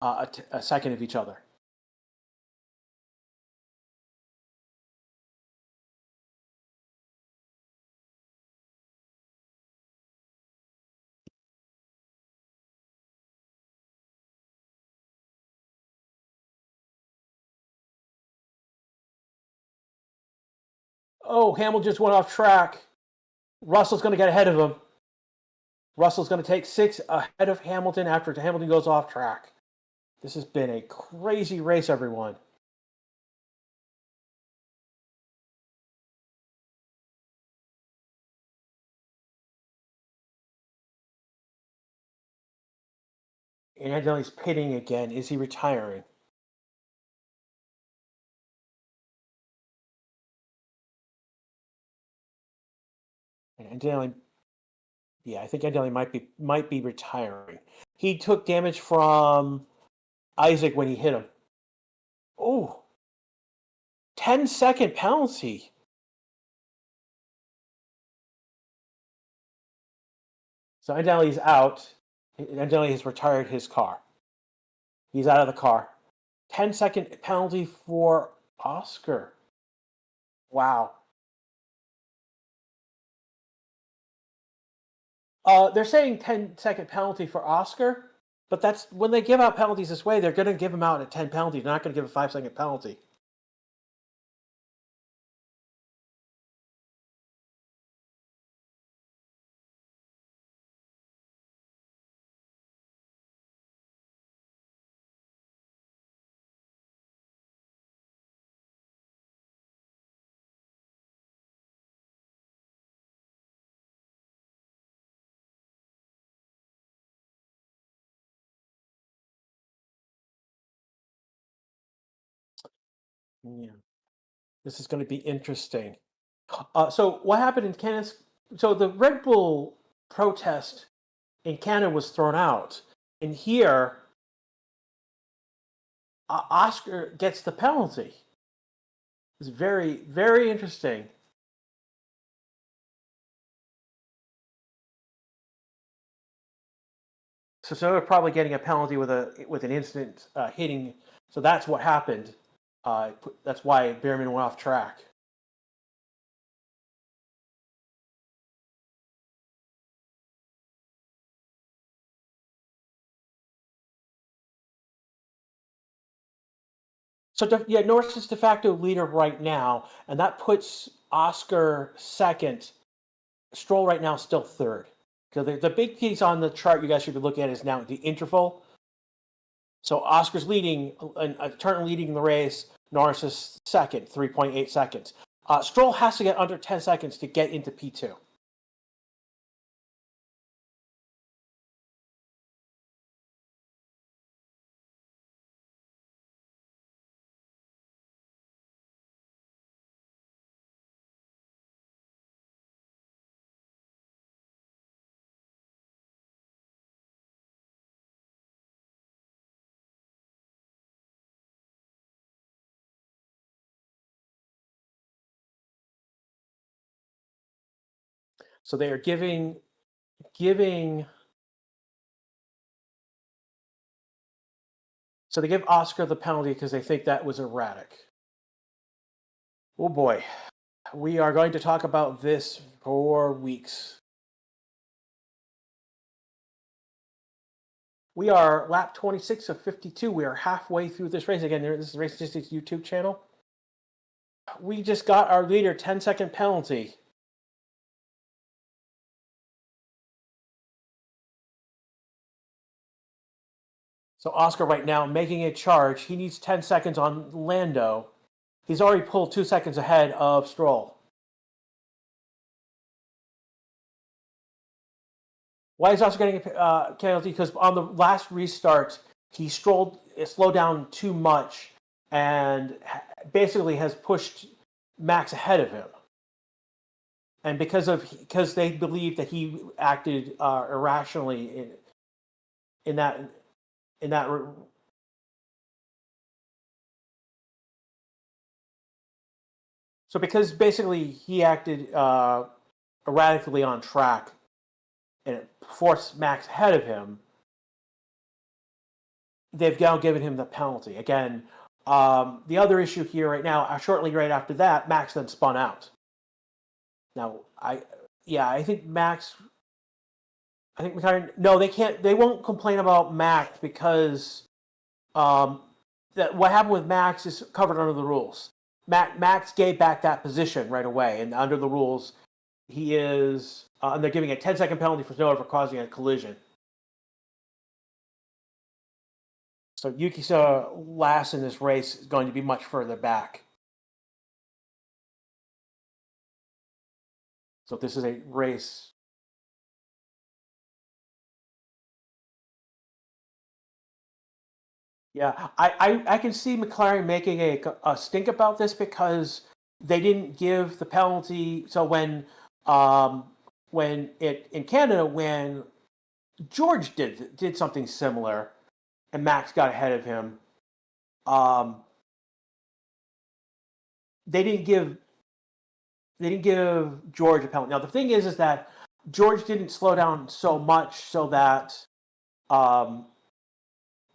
a second of each other. Oh, Hamilton just went off track. Russell's going to get ahead of him. Russell's going to take 6 ahead of Hamilton after Hamilton goes off track. This has been a crazy race, everyone. And Antonelli's pitting again. Is he retiring? Antonelli. Yeah, I think Antonelli might be retiring. He took damage from Isaac when he hit him. Oh, 10-second penalty. So Antonelli's out. Antonelli has retired his car. He's out of the car. 10-second penalty for Oscar. Wow. They're saying 10-second penalty for Oscar, but that's when they give out penalties this way, they're going to give them out at 10 penalties. They're not going to give a 5-second penalty. Yeah, this is going to be interesting. So what happened in Canada? So the Red Bull protest in Canada was thrown out, and here Oscar gets the penalty. It's very, very interesting. So they're probably getting a penalty with an instant hitting. So that's what happened. That's why Behrman went off track. So yeah, Norris is de facto leader right now, and that puts Oscar second. Stroll right now still third. So the big piece on the chart you guys should be looking at is now the interval. So Oscar's leading, currently leading the race. Norris is second, 3.8 seconds. Stroll has to get under 10 seconds to get into P2. So they are giving. So they give Oscar the penalty because they think that was erratic. Oh boy, we are going to talk about this for weeks. We are lap 26 of 52. We are halfway through this race. Again, this is Race Statistics YouTube channel. We just got our leader 10-second penalty. So Oscar right now making a charge. He needs 10 seconds on Lando. He's already pulled 2 seconds ahead of Stroll. Why is Oscar getting a penalty? Because on the last restart, he slowed down too much and basically has pushed Max ahead of him. And because they believe that he acted irrationally in that. So because basically he acted erratically on track and it forced Max ahead of him, they've now given him the penalty. Again, the other issue here right now, shortly right after that, Max then spun out. Now, I think Max. I think McLaren. No, they can't. They won't complain about Max because that what happened with Max is covered under the rules. Max gave back that position right away, and under the rules, he is. And they're giving a 10-second penalty for Tsunoda for causing a collision. So Yuki last in this race is going to be much further back. So this is a race. Yeah, I can see McLaren making a stink about this because they didn't give the penalty. So when in Canada when George did something similar, and Max got ahead of him. They didn't give George a penalty. Now the thing is that George didn't slow down so much so that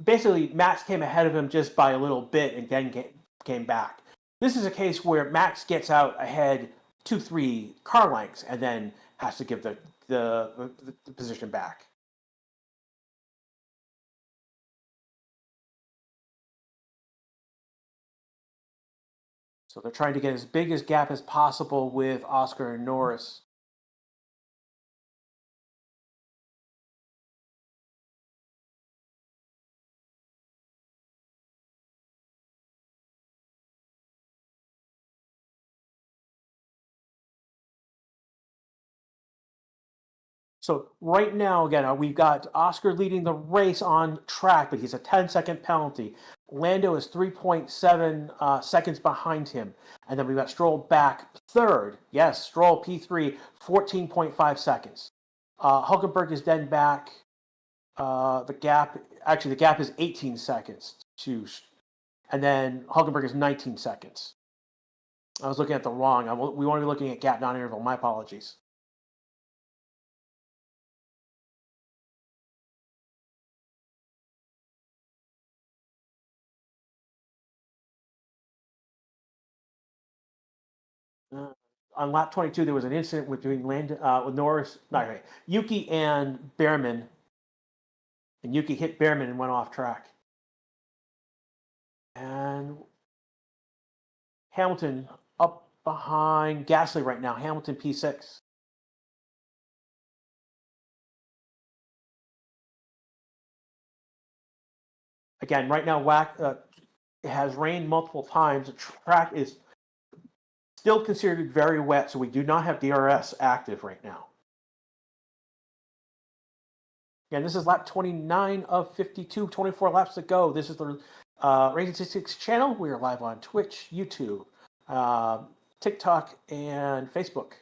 basically Max came ahead of him just by a little bit and then came back. This is a case where Max gets out ahead 2-3 car lengths and then has to give the position back. So they're trying to get as big a gap as possible with Oscar and Norris. So right now, again, we've got Oscar leading the race on track, but he's a 10-second penalty. Lando is 3.7 seconds behind him. And then we've got Stroll back third. Yes, Stroll P3, 14.5 seconds. Hulkenberg is then back. The gap is 18 seconds and then Hulkenberg is 19 seconds. I was looking at the wrong. We want to be looking at gap non-interval. My apologies. On lap 22, there was an incident between with Norris, Yuki and Behrman, and Yuki hit Behrman and went off track. And Hamilton up behind Gasly right now. Hamilton P6. Again, right now, it has rained multiple times. The track is still considered very wet, so we do not have DRS active right now. Again, this is lap 29 of 52, 24 laps to go. This is the Racing Statistics channel. We are live on Twitch, YouTube, TikTok, and Facebook.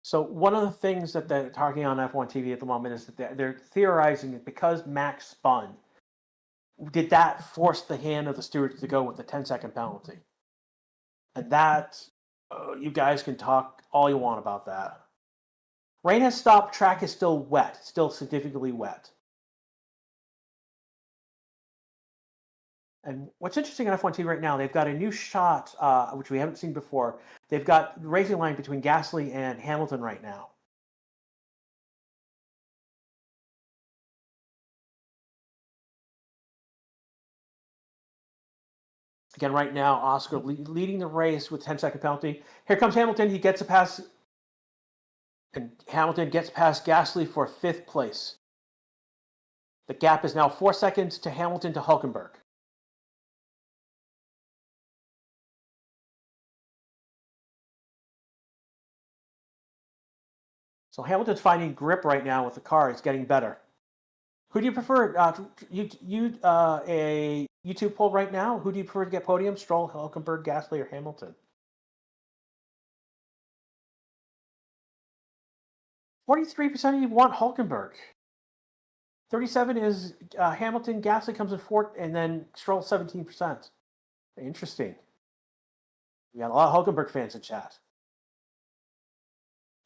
So one of the things that they're talking on F1 TV at the moment is that they're theorizing that because Max spun, did that force the hand of the stewards to go with the 10-second penalty? And that, you guys can talk all you want about that. Rain has stopped. Track is still wet, still significantly wet. And what's interesting on F1 TV right now, they've got a new shot, which we haven't seen before. They've got the racing line between Gasly and Hamilton right now. Again, right now, Oscar leading the race with 10-second penalty. Here comes Hamilton. He gets a pass, and Hamilton gets past Gasly for 5th place. The gap is now 4 seconds to Hamilton to Hulkenberg. So Hamilton's finding grip right now with the car. It's getting better. Who do you prefer? A YouTube poll right now. Who do you prefer to get podium? Stroll, Hulkenberg, Gasly, or Hamilton? 43% of you want Hulkenberg. 37 is Hamilton. Gasly comes in 4th, and then Stroll 17%. Interesting. We got a lot of Hulkenberg fans in chat.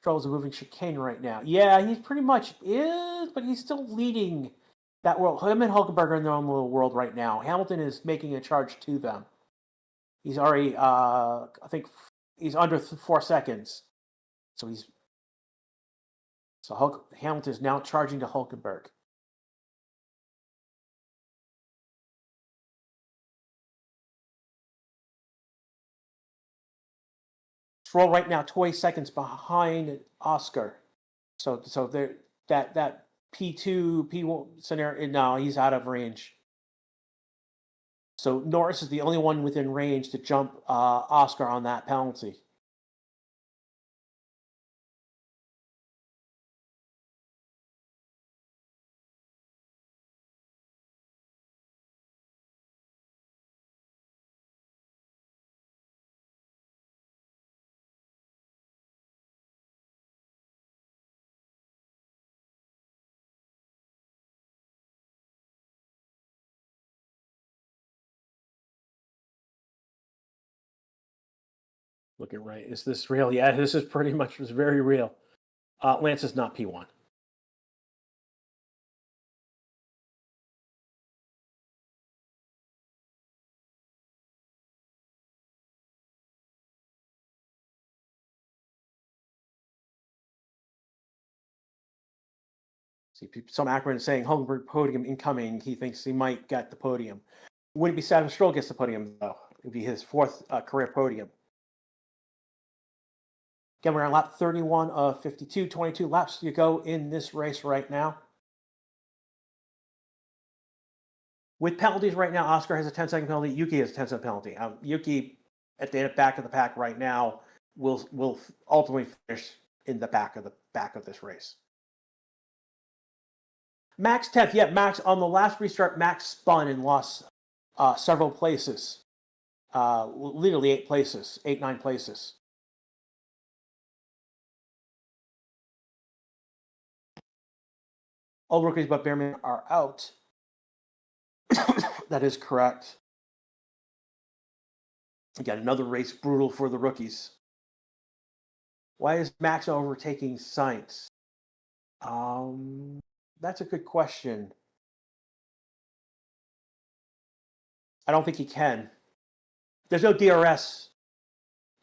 Stroll's a moving chicane right now. Yeah, he pretty much is, but he's still leading that world. Him and Hulkenberg are in their own little world right now. Hamilton is making a charge to them. He's already, I think, he's under 4 seconds. So Hamilton is now charging to Hulkenberg. Stroll right now 20 seconds behind Oscar. So there that P2, P1 scenario. No, he's out of range. So Norris is the only one within range to jump Oscar on that penalty. Looking right. Is this real? Yeah, this is pretty much very real. Lance is not P1. See, some Ackerman saying Hulkenberg podium incoming. He thinks he might get the podium. Wouldn't be sad if Stroll gets the podium, though. It would be his fourth career podium. Again, we're on lap 31 of 52, 22 laps to go in this race right now. With penalties right now, Oscar has a 10-second penalty. Yuki has a 10-second penalty. Yuki, at the back of the pack right now, will ultimately finish in the back of this race. Max 10th. Yeah, Max on the last restart, Max spun and lost several places. Literally 8 places, 9 places. All rookies but Behrman are out. That is correct. Again, another race brutal for the rookies. Why is Max overtaking Sainz? That's a good question. I don't think he can. There's no DRS.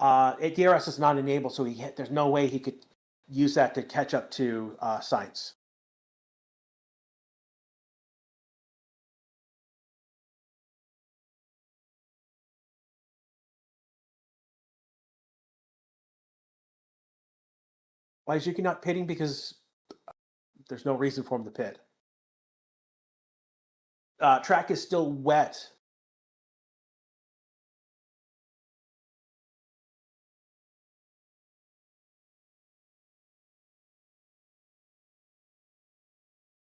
DRS is not enabled, so there's no way he could use that to catch up to Sainz. Why is Yuki not pitting? Because there's no reason for him to pit. Track is still wet.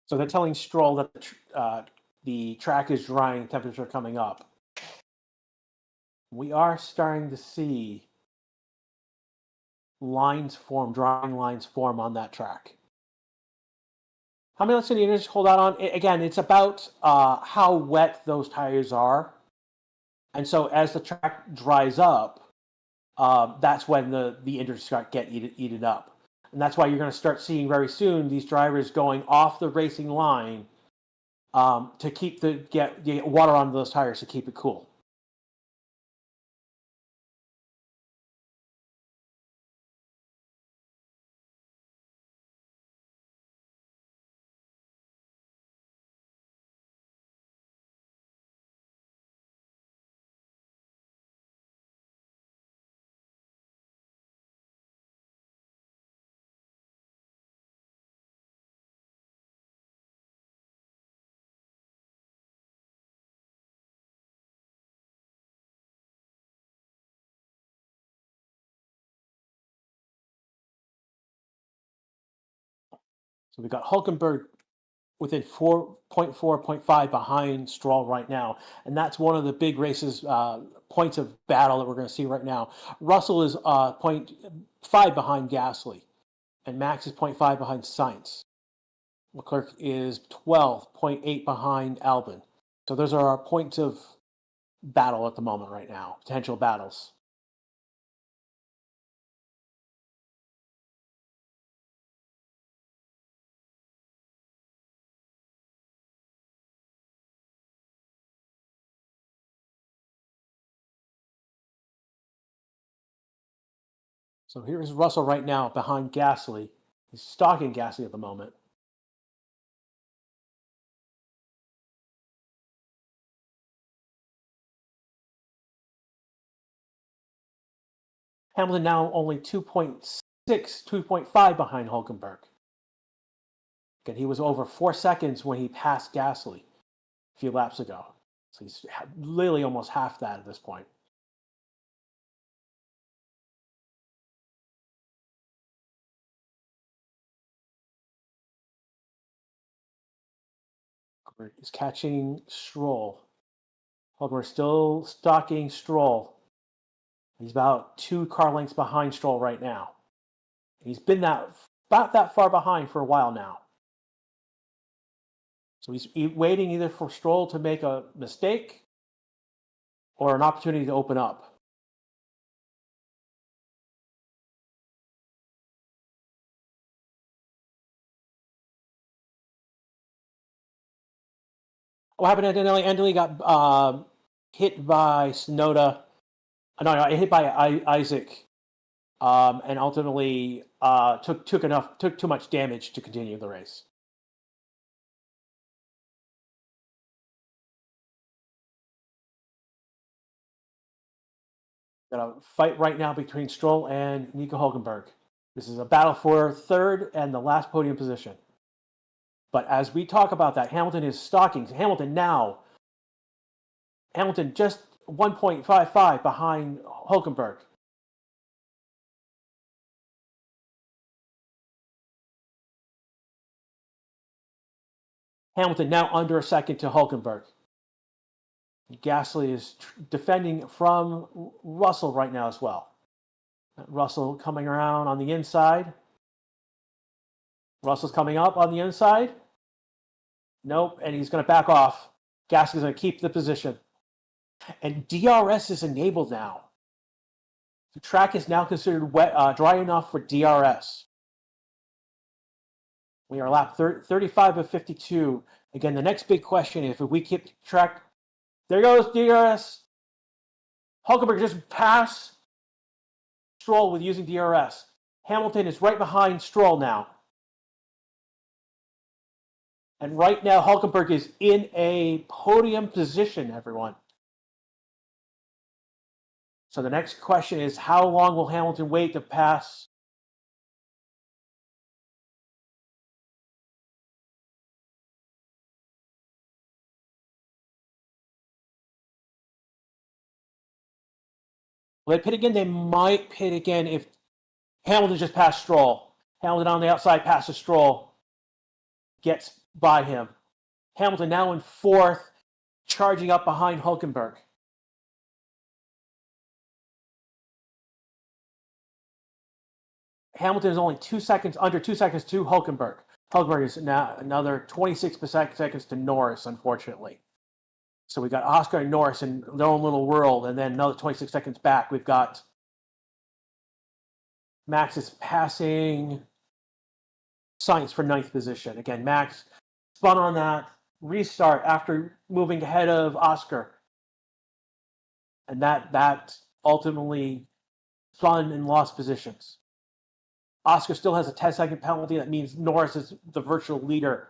So they're telling Stroll that the track is drying, temperature coming up. We are starting to see drying lines form on that track. How many laps do you just hold out on? Again, it's about how wet those tires are. And so as the track dries up, that's when the inners get eaten up. And that's why you're going to start seeing very soon these drivers going off the racing line to get water on those tires to keep it cool. So we got Hulkenberg within 0.5 behind Stroll right now. And that's one of the big races, points of battle that we're going to see right now. Russell is 0.5 behind Gasly, and Max is 0.5 behind Sainz. Leclerc is 12.8 behind Albon. So those are our points of battle at the moment right now, potential battles. So here's Russell right now behind Gasly. He's stalking Gasly at the moment. Hamilton now only 2.6, 2.5 behind Hulkenberg. Again, he was over 4 seconds when he passed Gasly a few laps ago. So he's literally almost half that at this point. He's catching Stroll. We're still stalking Stroll. He's about 2 car lengths behind Stroll right now. He's been about that far behind for a while now. So he's waiting either for Stroll to make a mistake or an opportunity to open up. What happened to Anthony? Got hit by Sonoda. No, hit by Isaac, and ultimately took too much damage to continue the race. Got a fight right now between Stroll and Nico Hulkenberg. This is a battle for third and the last podium position. But as we talk about that, Hamilton is stalking. Hamilton just 1.55 behind Hulkenberg. Hamilton now under a second to Hulkenberg. Gasly is defending from Russell right now as well. Russell coming around on the inside. Russell's coming up on the inside. Nope, and he's going to back off. Gasly's going to keep the position. And DRS is enabled now. The track is now considered dry enough for DRS. We are lap 35 of 52. Again, the next big question is if we keep track. There goes DRS. Hulkenberg just passed Stroll with using DRS. Hamilton is right behind Stroll now. And right now, Hulkenberg is in a podium position, everyone. So the next question is, how long will Hamilton wait to pass? Will they pit again? They might pit again if Hamilton just passed Stroll. Hamilton on the outside passes Stroll. Gets by him. Hamilton now in fourth, charging up behind Hulkenberg. Hamilton is only under 2 seconds to Hulkenberg. Hulkenberg is now another 26 seconds to Norris, unfortunately. So we got Oscar and Norris in their own little world, and then another 26 seconds back, we've got Max is passing Sainz for 9th position. Again, Max spun on that restart after moving ahead of Oscar. And that ultimately spun and lost positions. Oscar still has a 10-second penalty. That means Norris is the virtual leader.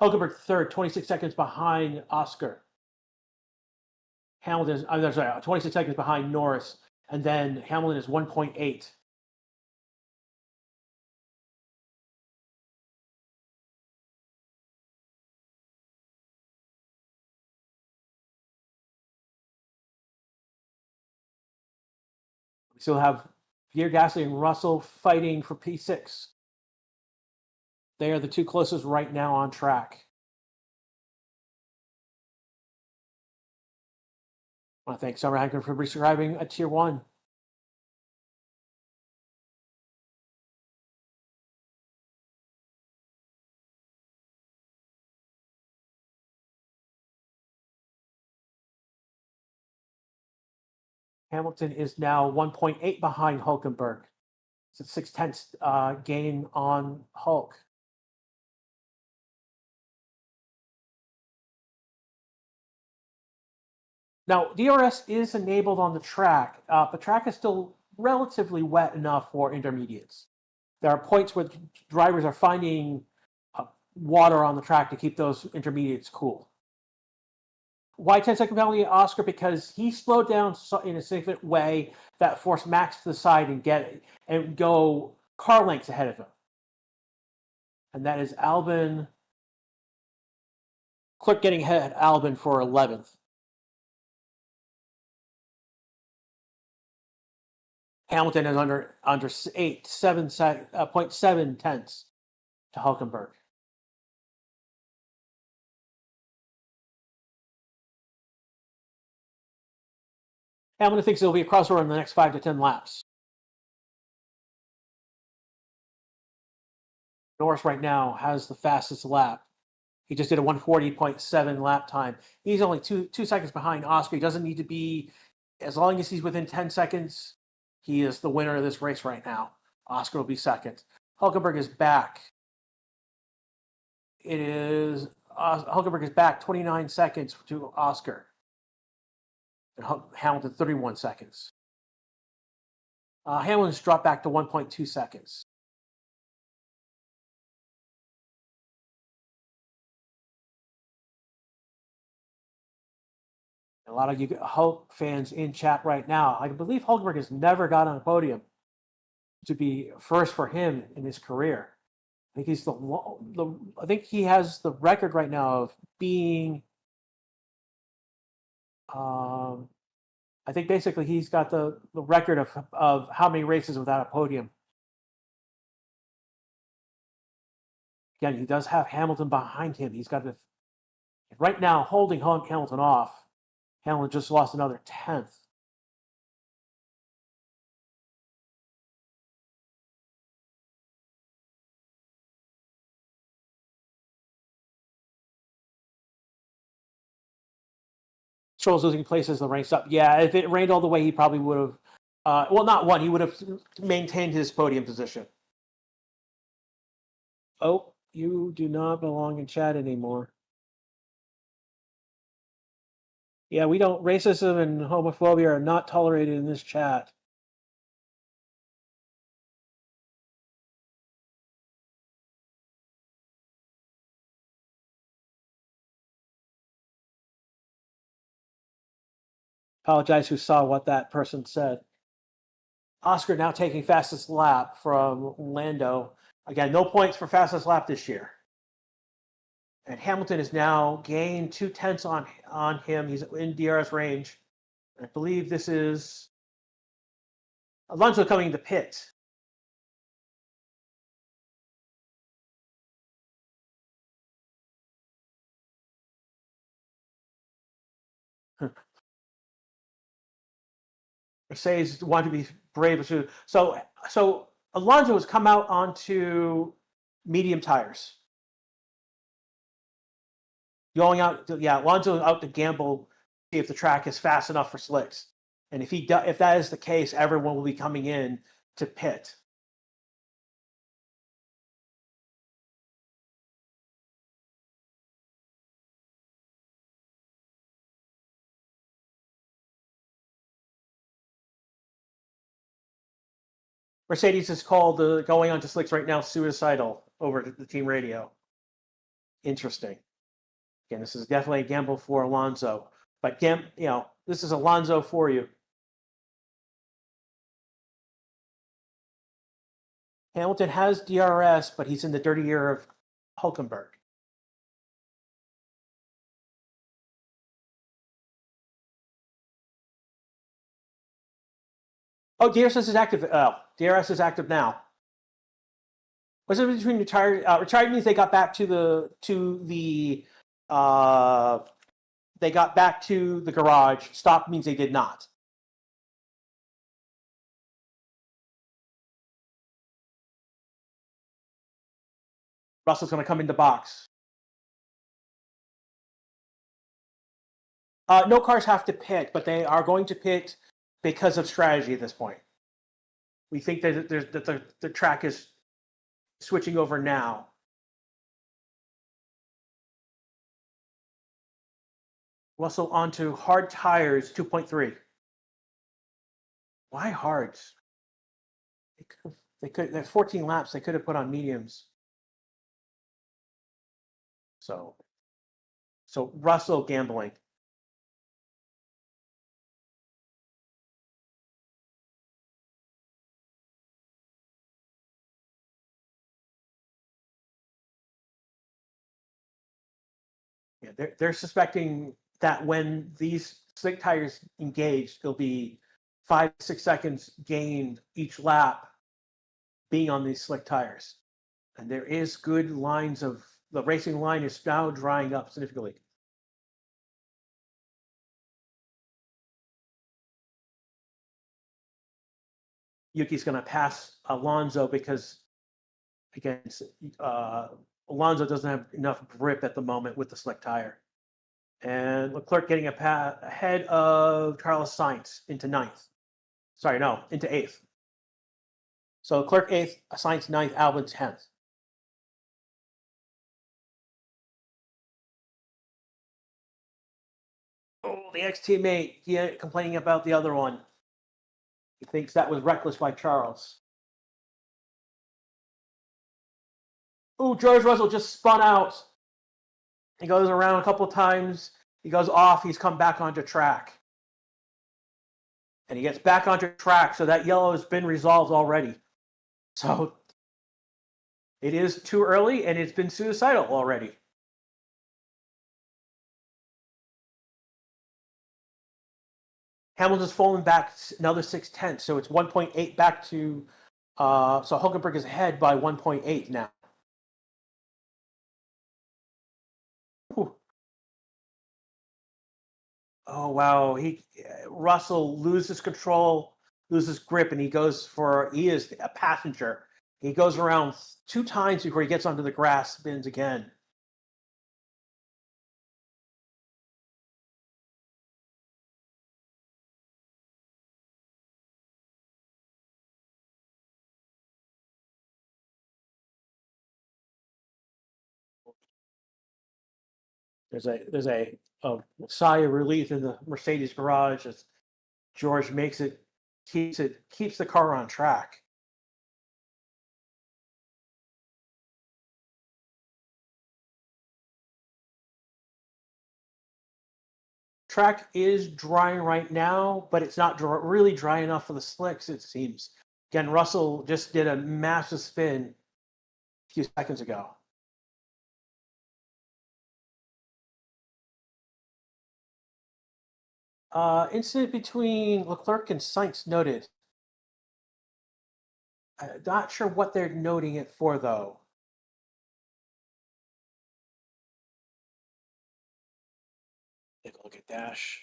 Hulkenberg third, 26 seconds behind Oscar. Hamilton is, 26 seconds behind Norris. And then Hamilton is 1.8. We still have Pierre Gasly and Russell fighting for P6. They are the two closest right now on track. I want to thank Summer Hankman for prescribing a Tier 1. Hamilton is now 1.8 behind Hulkenberg. It's a 6/10 gain on Hulk. Now, DRS is enabled on the track. The track is still relatively wet enough for intermediates. There are points where drivers are finding water on the track to keep those intermediates cool. Why 10-second penalty Oscar? Because he slowed down in a significant way that forced Max to the side and go car lengths ahead of him. and that is Albon. Clerk getting ahead Albon for 11th. Hamilton is under 0.7 tenths to Hulkenberg. Hamilton thinks it'll be a crossover in the next 5 to 10 laps. Norris right now has the fastest lap. He just did a 140.7 lap time. He's only two seconds behind Oscar. He doesn't need to be, as long as he's within 10 seconds, he is the winner of this race right now. Oscar will be second. Hulkenberg is back. Hulkenberg is back 29 seconds to Oscar. And Hamilton 31 seconds. Hamilton's dropped back to 1.2 seconds. A lot of you Hulk fans in chat right now, I believe Hulkenberg has never got on a podium to be first for him in his career. I think I think he has the record right now of being. I think basically he's got the record of how many races without a podium. Again, he does have Hamilton behind him. He's got right now holding Hamilton off. Hamilton just lost another 10th. Stroll's losing places the ranks up. Yeah, if it rained all the way, he probably would have. Well, not won. He would have maintained his podium position. Oh, you do not belong in chat anymore. Yeah, we don't. Racism and homophobia are not tolerated in this chat. Apologize who saw what that person said. Oscar now taking fastest lap from Lando. Again, no points for fastest lap this year. And Hamilton has now gained 2 tenths on him. He's in DRS range. I believe this is Alonso coming to pit. Mercedes want to be brave. So Alonso has come out onto medium tires. Going out, Alonso out to gamble, see if the track is fast enough for slicks. And if that is the case, everyone will be coming in to pit. Mercedes is called going on to slicks right now suicidal over the team radio. Interesting. Again, this is definitely a gamble for Alonso. But this is Alonso for you. Hamilton has DRS, but he's in the dirty year of Hulkenberg. Oh, DRS is active. DRS is active now. What's the difference between retired? Retired means they got back to the garage. Stop means they did not. Russell's going to come in the box. No cars have to pit, but they are going to pit because of strategy at this point. We think that the track is switching over now. Russell onto hard tires, 2.3. Why hards? They could. There's 14 laps. They could have put on mediums. So Russell gambling. they're suspecting that when these slick tires engage, it'll be 5 to 6 seconds gained each lap being on these slick tires. And there is good lines of the racing line is now drying up significantly. Yuki's going to pass Alonso because, again, Alonso doesn't have enough grip at the moment with the slick tire. And Leclerc getting ahead of Carlos Sainz into ninth. Sorry, no, into eighth. So Leclerc eighth, Sainz ninth, Albon 10th. Oh, the ex-teammate complaining about the other one. He thinks that was reckless by Charles. Ooh, George Russell just spun out. He goes around a couple of times. He goes off. He's come back onto track. And he gets back onto track, so that yellow has been resolved already. So it is too early, and it's been suicidal already. Hamilton's fallen back another 6/10, so it's 1.8 back to. So Hulkenberg is ahead by 1.8 now. Whew. Oh wow! Russell loses control, loses grip, and he is a passenger. He goes around 2 times before he gets onto the grass, spins again. There's a sigh of relief in the Mercedes garage as George keeps the car on track. Track is drying right now, but it's not really dry enough for the slicks, it seems. Again, Russell just did a massive spin a few seconds ago. Incident between Leclerc and Sainz noted. I'm not sure what they're noting it for, though. Take a look at Dash.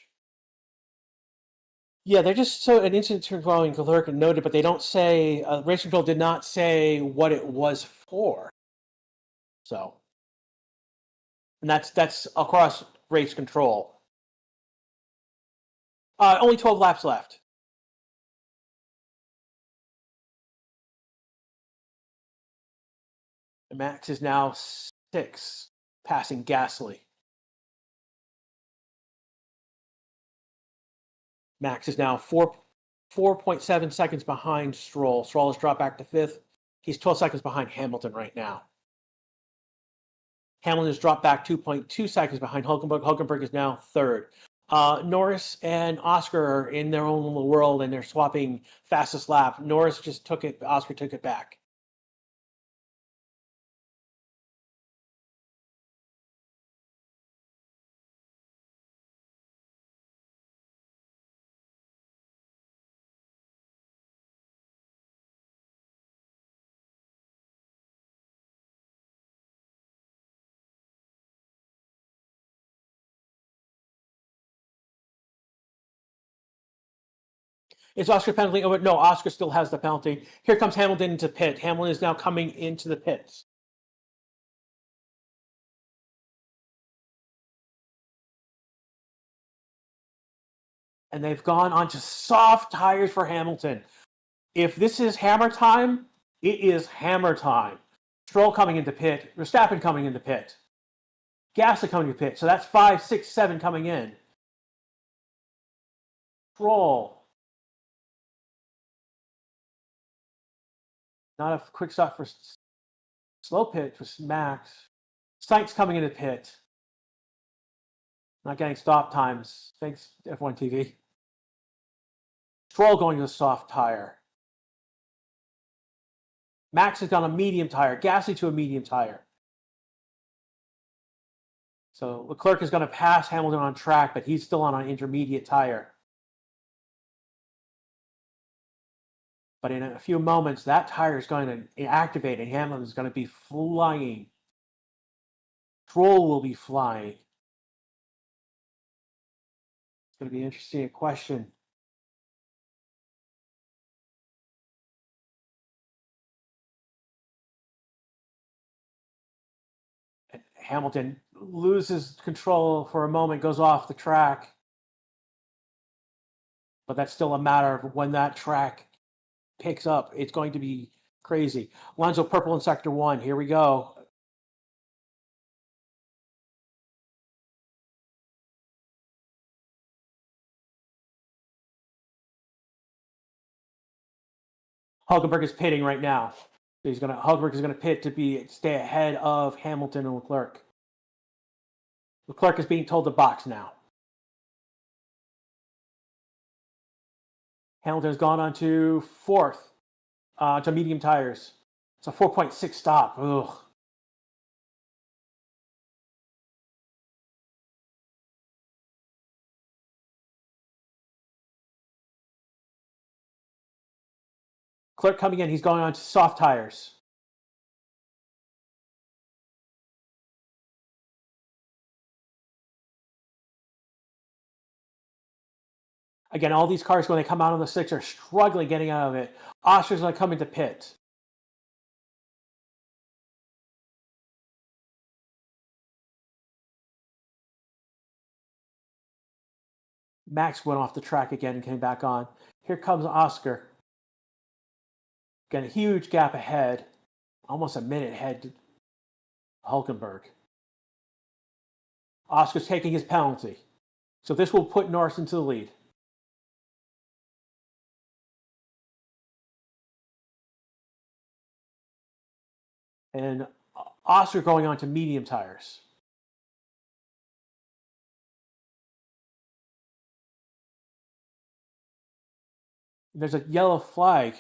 Yeah, they're just so an incident involving Leclerc and noted, but they don't say. Race Control did not say what it was for. So, and that's across Race Control. Only 12 laps left. Max is now 6, passing Gasly. Max is now 4.7 seconds behind Stroll. Stroll has dropped back to 5th. He's 12 seconds behind Hamilton right now. Hamilton has dropped back 2.2 seconds behind Hulkenberg. Hulkenberg is now 3rd. Norris and Oscar are in their own little world, and they're swapping fastest lap. Norris just took it. Oscar took it back. Is Oscar penalty? Oh, no, Oscar still has the penalty. Here comes Hamilton into pit. Hamilton is now coming into the pits. And they've gone onto soft tires for Hamilton. If this is hammer time, it is hammer time. Stroll coming into pit. Verstappen coming into pit. Gasly coming into pit. So that's 5, 6, 7 coming in. Stroll. Not a quick stop for slow pit for Max. Sainz coming into pit. Not getting stop times. Thanks, F1 TV. Stroll going to the soft tire. Max has gone a medium tire. Gasly to a medium tire. So Leclerc is going to pass Hamilton on track, but he's still on an intermediate tire. But in a few moments, that tire is going to activate and Hamilton is going to be flying. Stroll will be flying. It's going to be an interesting question. And Hamilton loses control for a moment, goes off the track. But that's still a matter of when that track picks up. It's going to be crazy. Alonso purple in sector 1. Here we go. Hulkenberg is pitting right now. Hulkenberg is going to pit to stay ahead of Hamilton and Leclerc. Leclerc is being told to box now. Hamilton has gone on to 4th to medium tires. It's a 4.6 stop. Ugh. Leclerc coming in. He's going on to soft tires. Again, all these cars, when they come out on the 6, are struggling getting out of it. Oscar's going to come into pit. Max went off the track again and came back on. Here comes Oscar. Got a huge gap ahead. Almost a minute ahead to Hulkenberg. Oscar's taking his penalty. So this will put Norris into the lead. And Oscar going on to medium tires. There's a yellow flag.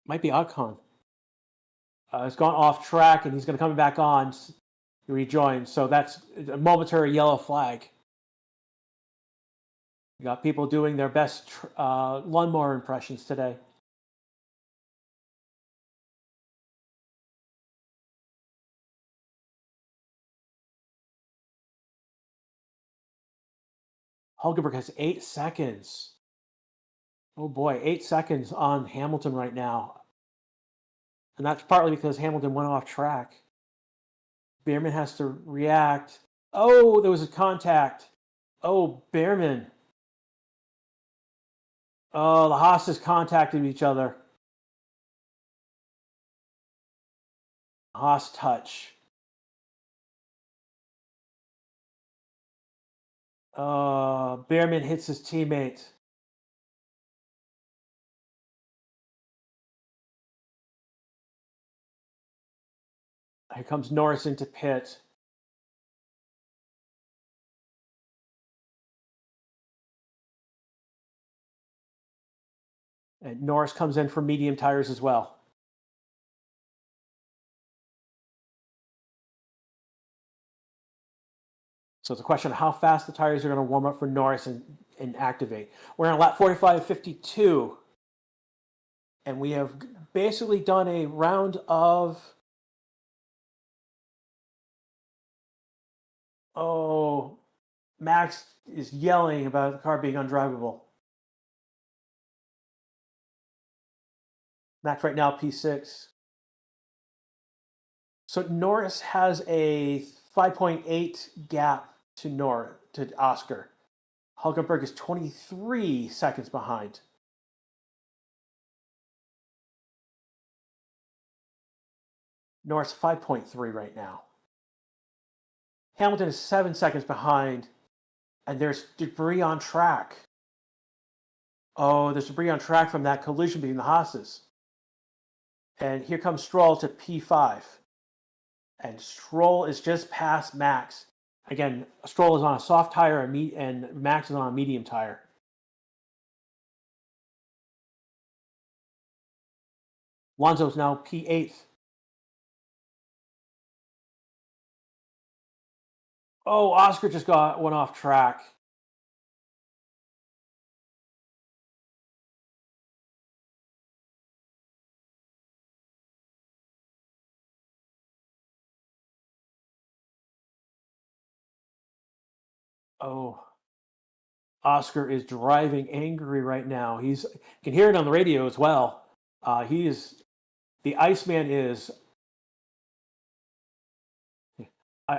Might be Ocon. It's gone off track and he's going to come back on to rejoin. So that's a momentary yellow flag. You got people doing their best lawnmower impressions today. Hulkenberg has 8 seconds. Oh boy, 8 seconds on Hamilton right now. And that's partly because Hamilton went off track. Behrman has to react. Oh, there was a contact. Oh, Behrman. Oh, the Haas's contacted each other. Haas touch. Behrman hits his teammate. Here comes Norris into pit. And Norris comes in for medium tires as well. So it's a question of how fast the tires are going to warm up for Norris and activate. We're on lap 45.52. And we have basically done a round of... Oh, Max is yelling about the car being undrivable. Max right now, P6. So Norris has a 5.8 gap to Oscar. Hulkenberg is 23 seconds behind. Norris 5.3 right now. Hamilton is 7 seconds behind, and there's debris on track. Oh, there's debris on track from that collision between the Haas's. And here comes Stroll to P5. And Stroll is just past Max. Again, Stroll is on a soft tire and Max is on a medium tire. Alonso is now P8. Oh, Oscar just went off track. Oh, Oscar is driving angry right now. He's can hear it on the radio as well. He is the Iceman is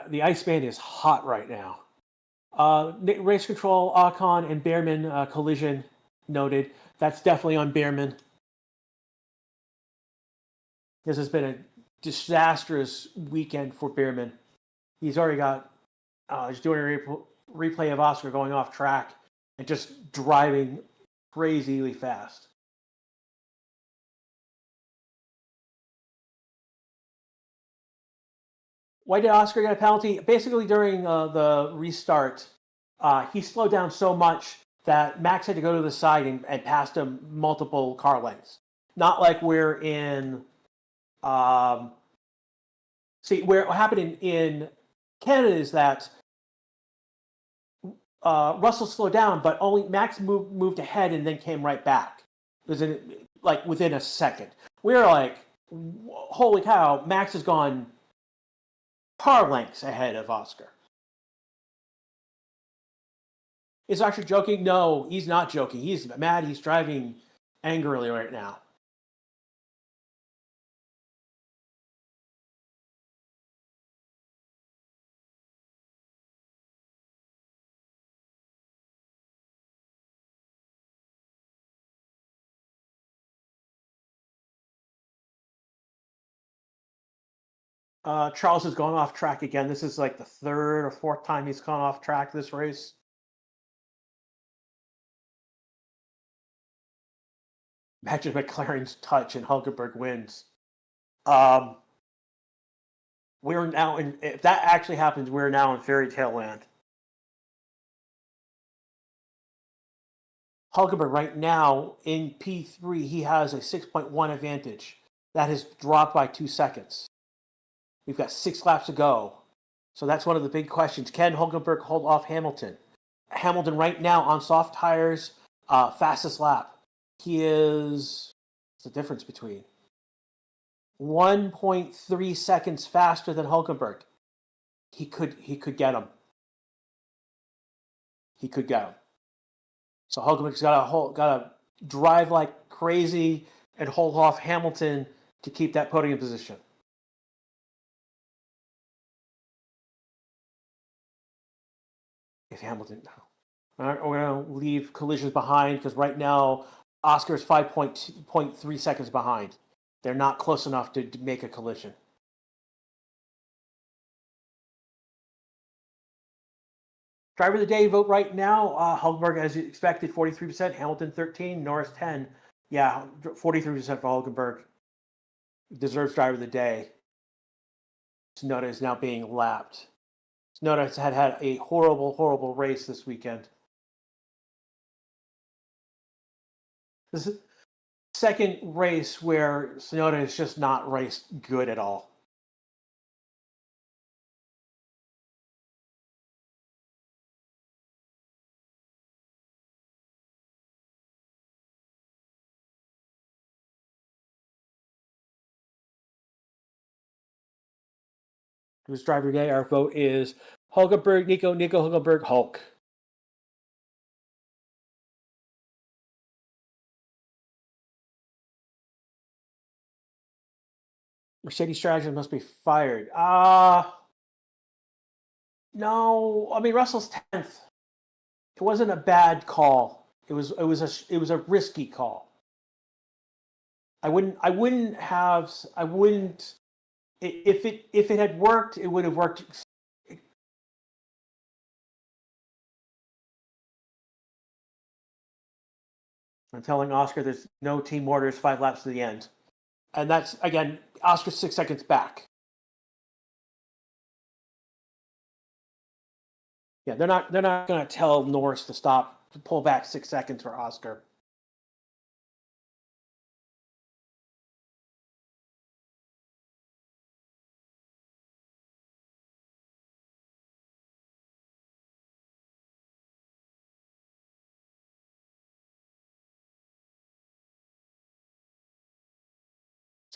the Iceman is hot right now. Race control, Ocon and Behrman collision noted. That's definitely on Behrman. This has been a disastrous weekend for Behrman. He's already got. He's doing a replay of Oscar going off track and just driving crazily fast. Why did Oscar get a penalty? Basically, during the restart, he slowed down so much that Max had to go to the side and passed him multiple car lengths. Not like we're in. See, what happened in Canada is that Russell slowed down, but only Max moved ahead and then came right back. It was like within a second. We were like, holy cow, Max has gone car lengths ahead of Oscar. Is Oscar joking? No, he's not joking. He's mad. He's driving angrily right now. Charles has gone off track again. This is like the third or fourth time he's gone off track this race. Imagine McLaren's touch and Hulkenberg wins. We're now in. If that actually happens, we're now in fairy tale land. Hulkenberg right now in P3, he has a 6.1 advantage. That has dropped by 2 seconds. We've got 6 laps to go. So that's one of the big questions. Can Hulkenberg hold off Hamilton? Hamilton right now on soft tires, fastest lap. He is, what's the difference between? 1.3 seconds faster than Hulkenberg. He could get him. He could get him. So Hulkenberg's got to drive like crazy and hold off Hamilton to keep that podium position. If Hamilton, we're going to leave collisions behind because right now Oscar's 5.3 seconds behind. They're not close enough to make a collision. Driver of the day vote right now. Hulkenberg, as expected, 43%. Hamilton 13%. Norris 10%. Yeah, 43% for Hulkenberg. Deserves driver of the day. Tsunoda is now being lapped. Tsunoda has had a horrible, horrible race this weekend. This is second race where Tsunoda has just not raced good at all. Who's driver today? Our vote is Hulkenberg, Nico Hulkenberg, Hulk. Mercedes strategy must be fired. No. I mean, Russell's 10th. It wasn't a bad call. It was a risky call. I wouldn't if it had worked, it would have worked. I'm telling Oscar there's no team orders 5 laps to the end. And that's again, Oscar's 6 seconds back. Yeah, they're not going to tell Norris to stop, to pull back 6 seconds for Oscar.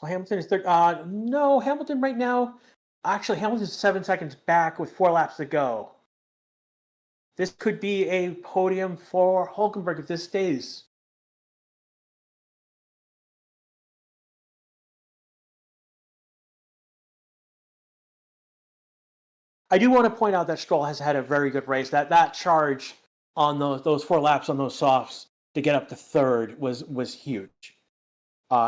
So Hamilton is third. No, Hamilton right now. Actually, Hamilton's 7 seconds back with 4 laps to go. This could be a podium for Hulkenberg if this stays. I do want to point out that Stroll has had a very good race. That charge on those 4 laps on those softs to get up to third was huge.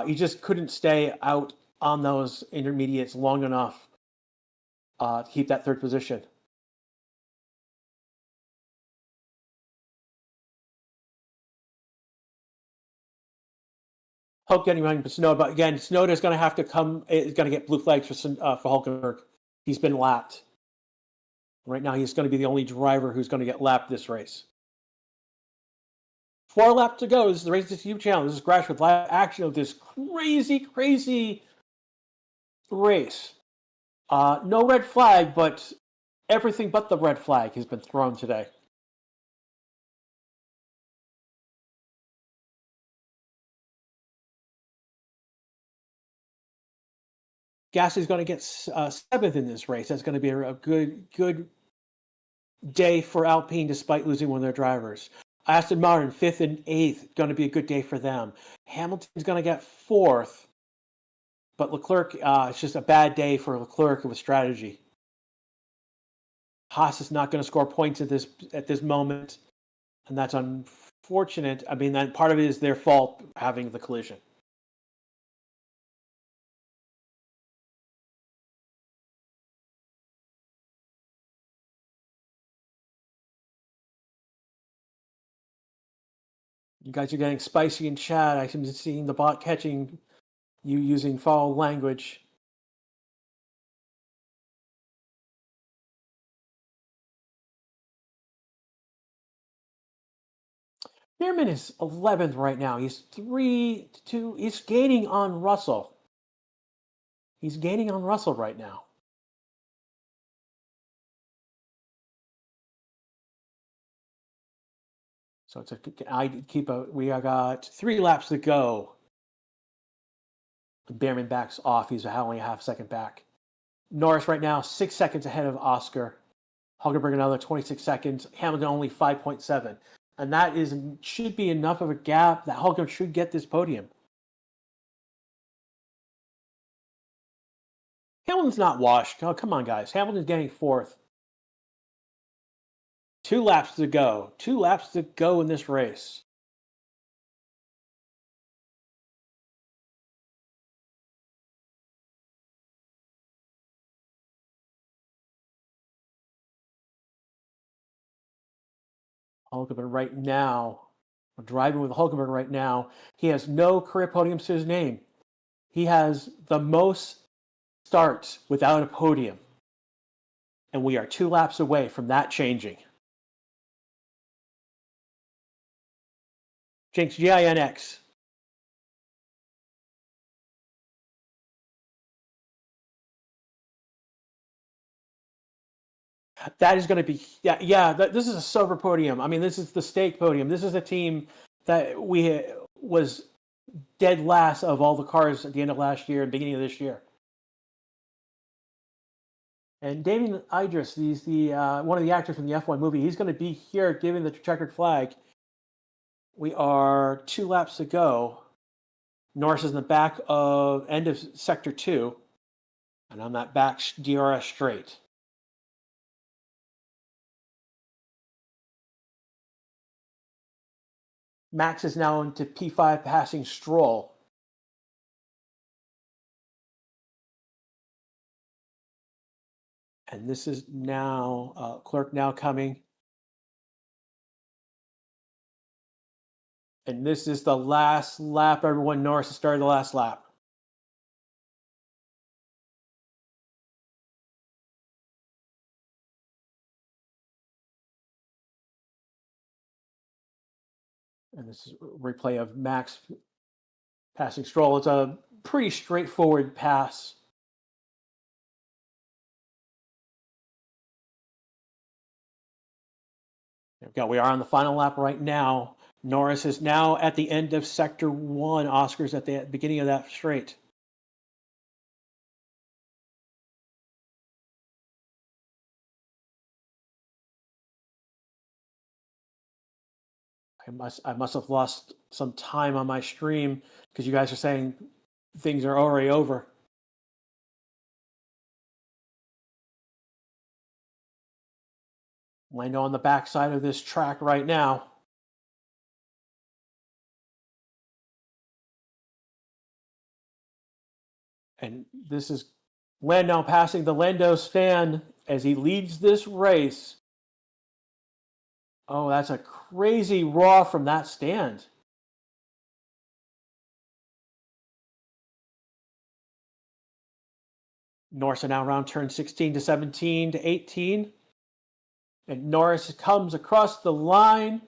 He just couldn't stay out on those intermediates long enough to keep that third position. Hope getting running Tsunoda, but again, Tsunoda is going to have to come. Is going to get blue flags for Hulkenberg. He's been lapped. Right now, he's going to be the only driver who's going to get lapped this race. 4 laps to go. This is the Race to YouTube channel. This is Crash with live action of this crazy race. No red flag, but everything but the red flag has been thrown today. Gasly's going to get 7th in this race. That's going to be a good day for Alpine, despite losing one of their drivers. Aston Martin 5th and 8th, going to be a good day for them. Hamilton's going to get 4th, but Leclerc, it's just a bad day for Leclerc with strategy. Haas is not going to score points at this moment, and that's unfortunate. I mean, that part of it is their fault having the collision. You guys are getting spicy in chat. I'm seeing the bot catching you using foul language. Bierman is 11th right now. He's 3-2. He's gaining on Russell. He's gaining on Russell right now. So it's we got 3 laps to go. Bierman backs off. He's only a half-second back. Norris right now 6 seconds ahead of Oscar. Hulkenberg another 26 seconds. Hamilton only 5.7. And that should be enough of a gap that Hulkenberg should get this podium. Hamilton's not washed. Oh, come on, guys. Hamilton's getting 4th. 2 laps to go. 2 laps to go in this race. Hulkenberg right now, driving with Hulkenberg right now, he has no career podiums to his name. He has the most starts without a podium. And we are 2 laps away from that changing. Jinx, GINX. That is going to be, this is a silver podium. I mean, this is the stake podium. This is a team that was dead last of all the cars at the end of last year and beginning of this year. And Damien Idris, he's the one of the actors from the F1 movie. He's going to be here giving the checkered flag. We are 2 laps to go. Norris is in the back of end of sector 2, and on that back DRS straight. Max is now into P5 passing Stroll. And this is now Clerk now coming. And this is the last lap, everyone. Norris has started the last lap. And this is a replay of Max passing Stroll. It's a pretty straightforward pass. There we go. We are on the final lap right now. Norris is now at the end of sector 1. Oscar's at the beginning of that straight. I must have lost some time on my stream because you guys are saying things are already over. Lando on the backside of this track right now. And this is Lando passing the Lando stand as he leads this race. Oh, that's a crazy raw from that stand. Norris now around turn 16 to 17 to 18. And Norris comes across the line.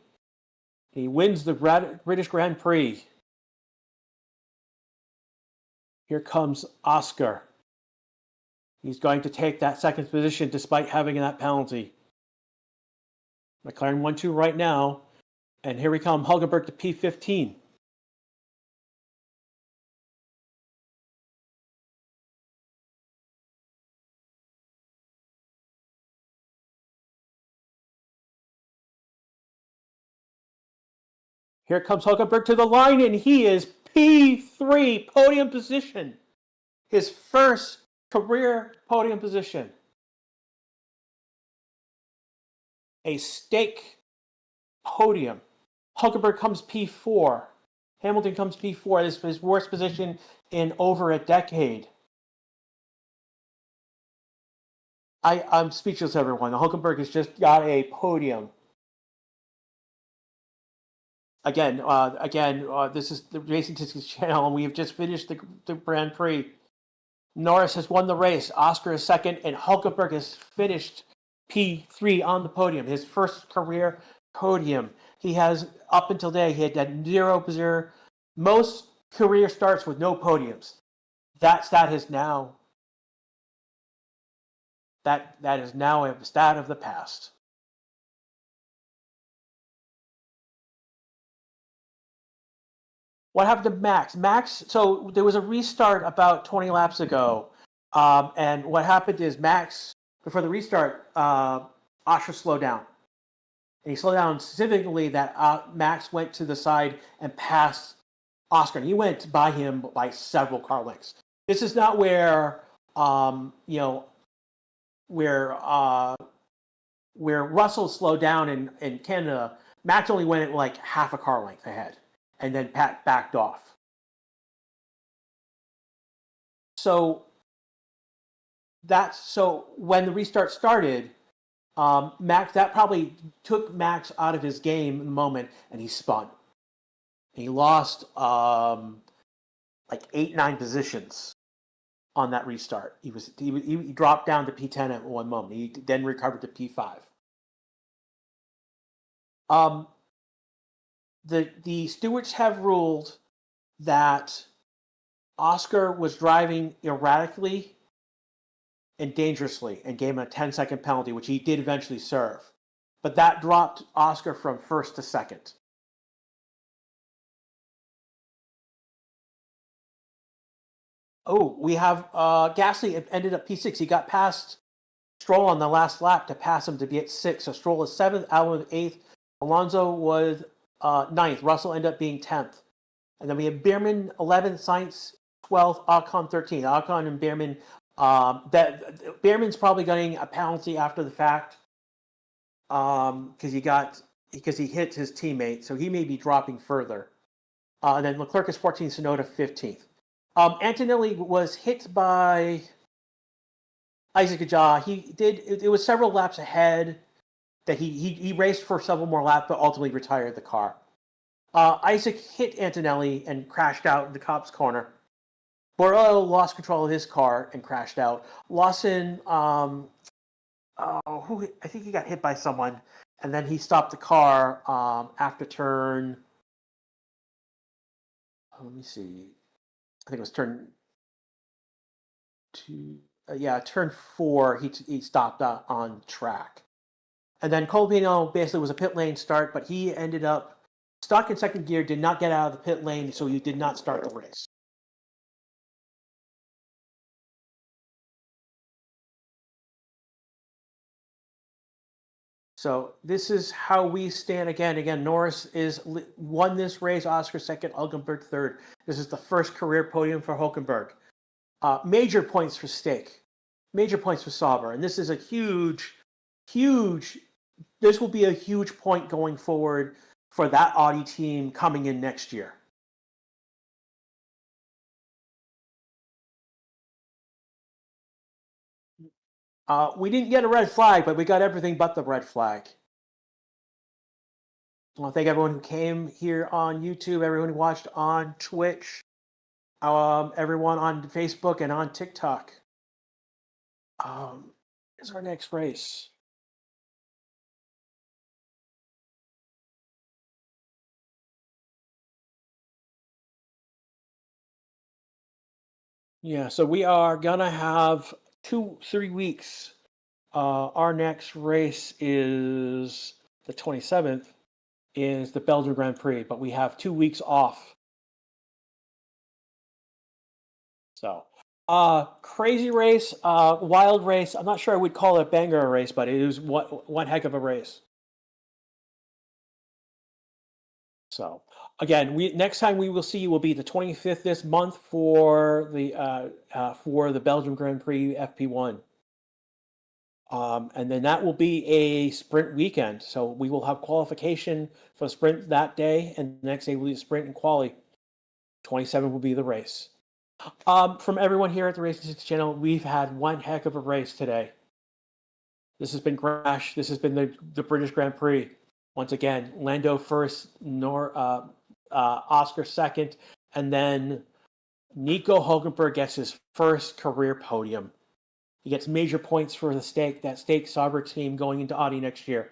He wins the British Grand Prix. Here comes Oscar. He's going to take that second position despite having that penalty. McLaren 1-2 right now. And here we come, Hulkenberg to P15. Here comes Hulkenberg to the line, and he is P3, podium position. His first career podium position. A stake podium. Hulkenberg comes P4. Hamilton comes P4. This is his worst position in over a decade. I'm speechless, everyone. Hulkenberg has just got a podium. Again, this is the Racing Tickets channel, and we have just finished the Grand Prix. Norris has won the race. Oscar is second, and Hulkenberg has finished P3 on the podium. His first career podium. He has, up until today, he had 0-0. Most career starts with no podiums. That stat is now that is now a stat of the past. What happened to Max? So there was a restart about 20 laps ago. And what happened is Max, before the restart, Oscar slowed down. And he slowed down specifically that Max went to the side and passed Oscar. And he went by him by several car lengths. This is not where, where Russell slowed down in Canada. Max only went at like half a car length ahead. And then Pat backed off. So when the restart started, Max, that probably took Max out of his game in the moment, and he spun. And he lost like 8-9 positions on that restart. He dropped down to P10 at one moment. He then recovered to P5. The stewards have ruled that Oscar was driving erratically and dangerously and gave him a 10-second penalty, which he did eventually serve. But that dropped Oscar from first to second. Oh, we have Gasly ended up P6. He got past Stroll on the last lap to pass him to be at 6. So Stroll is 7th, Albon was 8th. Alonso was 9th. Russell ended up being 10th. And then we have Bierman 11th, Sainz 12th, Ocon 13th. Ocon and Bierman, Bierman's probably getting a penalty after the fact because he hit his teammate, so he may be dropping further. And then Leclerc is 14th, Tsunoda 15th. Antonelli was hit by Isaac Ajah. It was several laps ahead that he raced for several more laps, but ultimately retired the car. Isaac hit Antonelli and crashed out in the Copse corner. Borello lost control of his car and crashed out. Lawson, I think he got hit by someone, and then he stopped the car after turn. Let me see. I think it was turn 2. Turn 4. He stopped on track, and then Colpino basically was a pit lane start, but he ended up stuck in second gear, did not get out of the pit lane, so he did not start the race. So this is how we stand again. Again, Norris won this race. Oscar second, Hulkenberg third. This is the first career podium for Hulkenberg. Major points for Stake. Major points for Sauber. And this is a huge, huge. This will be a huge point going forward for that Audi team coming in next year. We didn't get a red flag, but we got everything but the red flag. I want to thank everyone who came here on YouTube, everyone who watched on Twitch, everyone on Facebook and on TikTok. Is our next race? Yeah, so we are gonna have 2-3 weeks. Our next race is the 27th, is the Belgian Grand Prix, but we have 2 weeks off. So, crazy race, wild race. I'm not sure I would call it a banger race, but it was one heck of a race. So, again, next time we will see you will be the 25th this month for the Belgian Grand Prix FP1. And then that will be a sprint weekend. So we will have qualification for the sprint that day, and the next day will be a sprint and quali. 27 will be the race. From everyone here at the Racing 6 channel, we've had one heck of a race today. This has been Crash. This has been the British Grand Prix. Once again, Lando first, Oscar second, and then Nico Hulkenberg gets his first career podium. He gets major points for that Stake Sauber team going into Audi next year.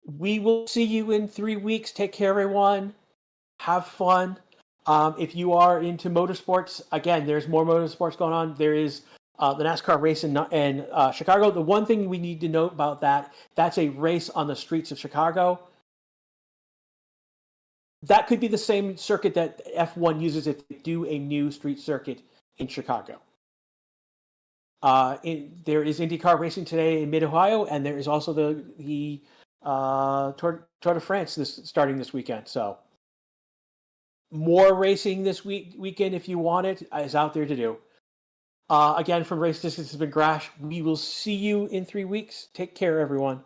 We will see you in 3 weeks. Take care, everyone. Have fun. If you are into motorsports, again, there's more motorsports going on. There is the NASCAR race in Chicago. The one thing we need to note about that's a race on the streets of Chicago. That could be the same circuit that F1 uses if they do a new street circuit in Chicago. There is IndyCar racing today in Mid-Ohio, and there is also the Tour de France starting this weekend. So more racing this weekend if you want it is out there to do. Again, from Race Distance, has been Grash. We will see you in 3 weeks. Take care, everyone.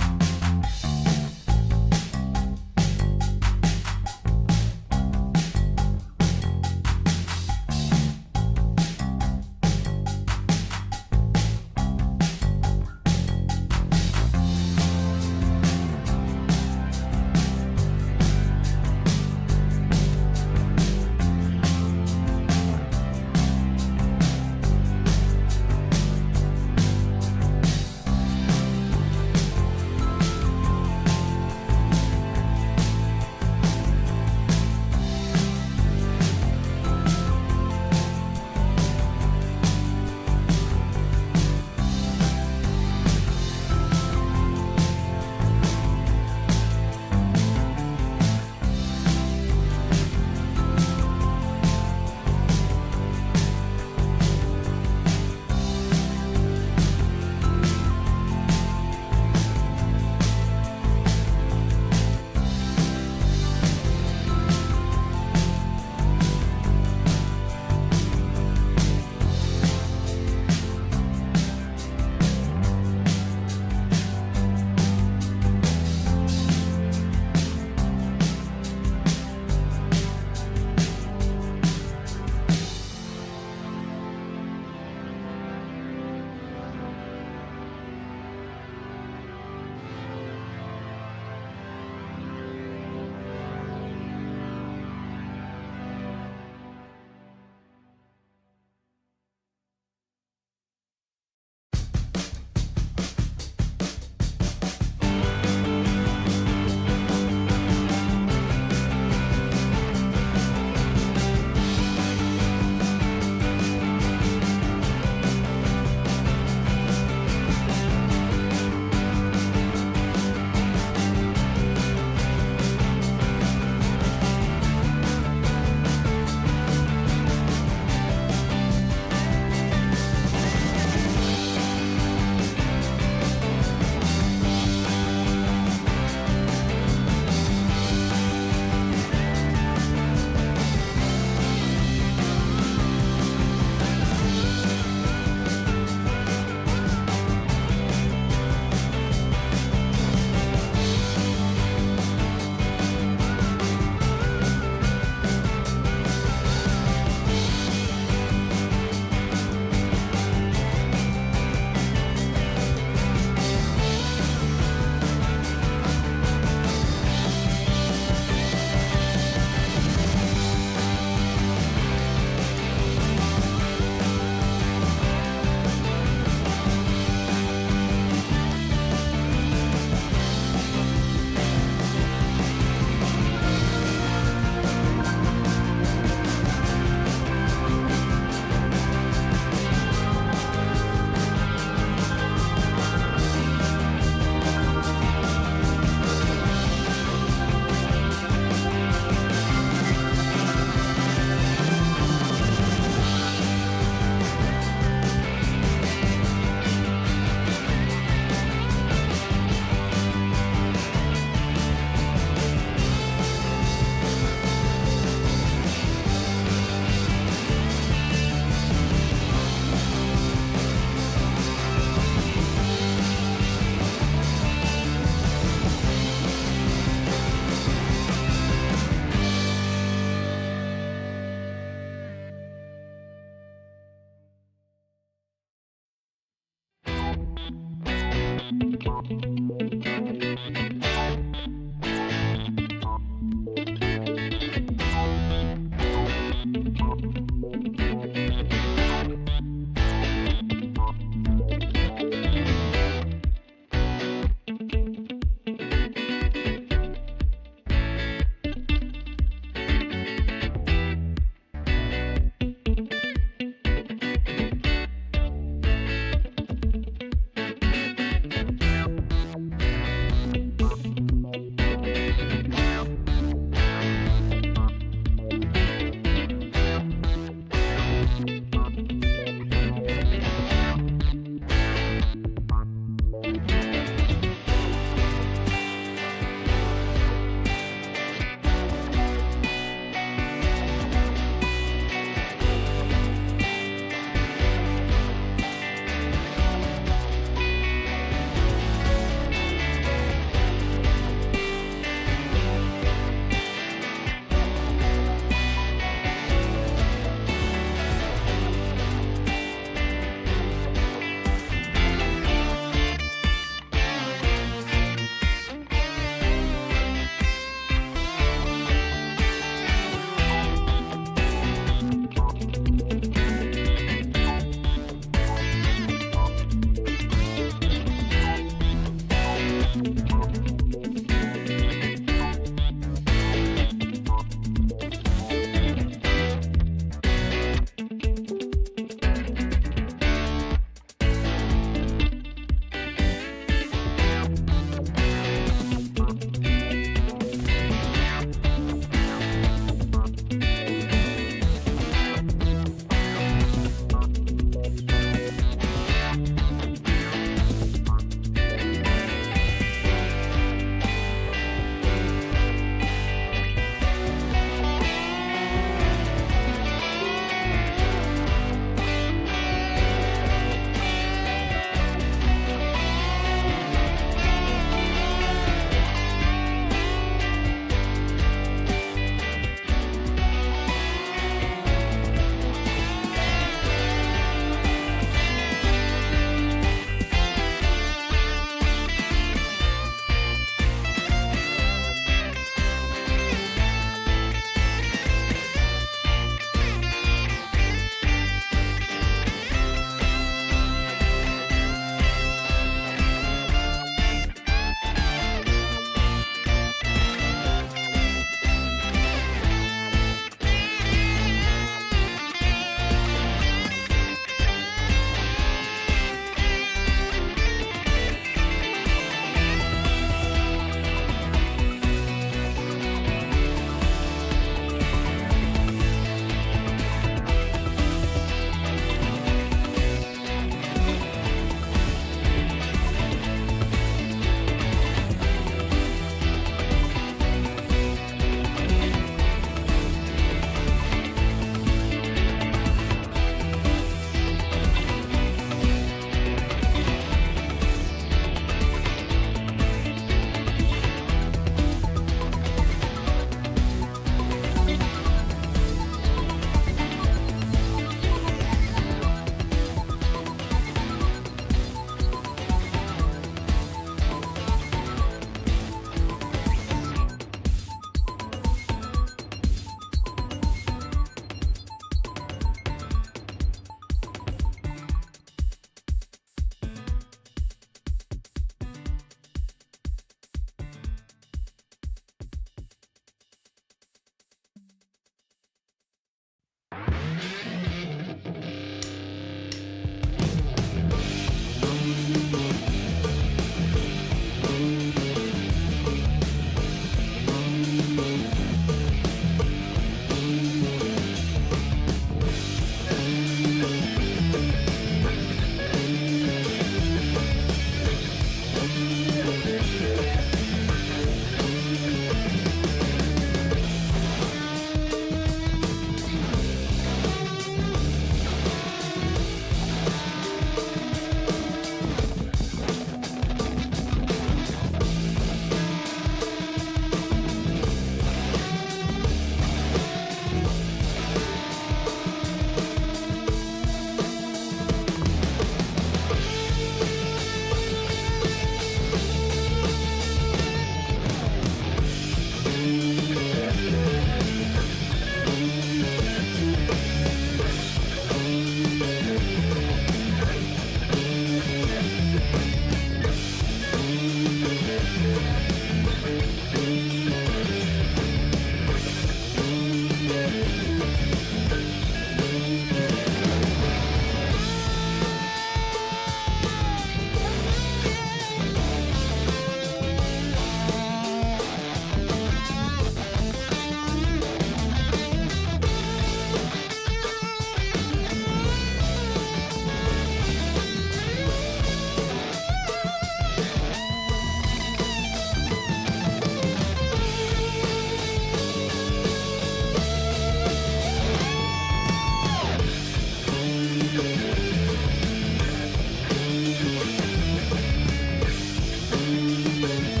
Bye.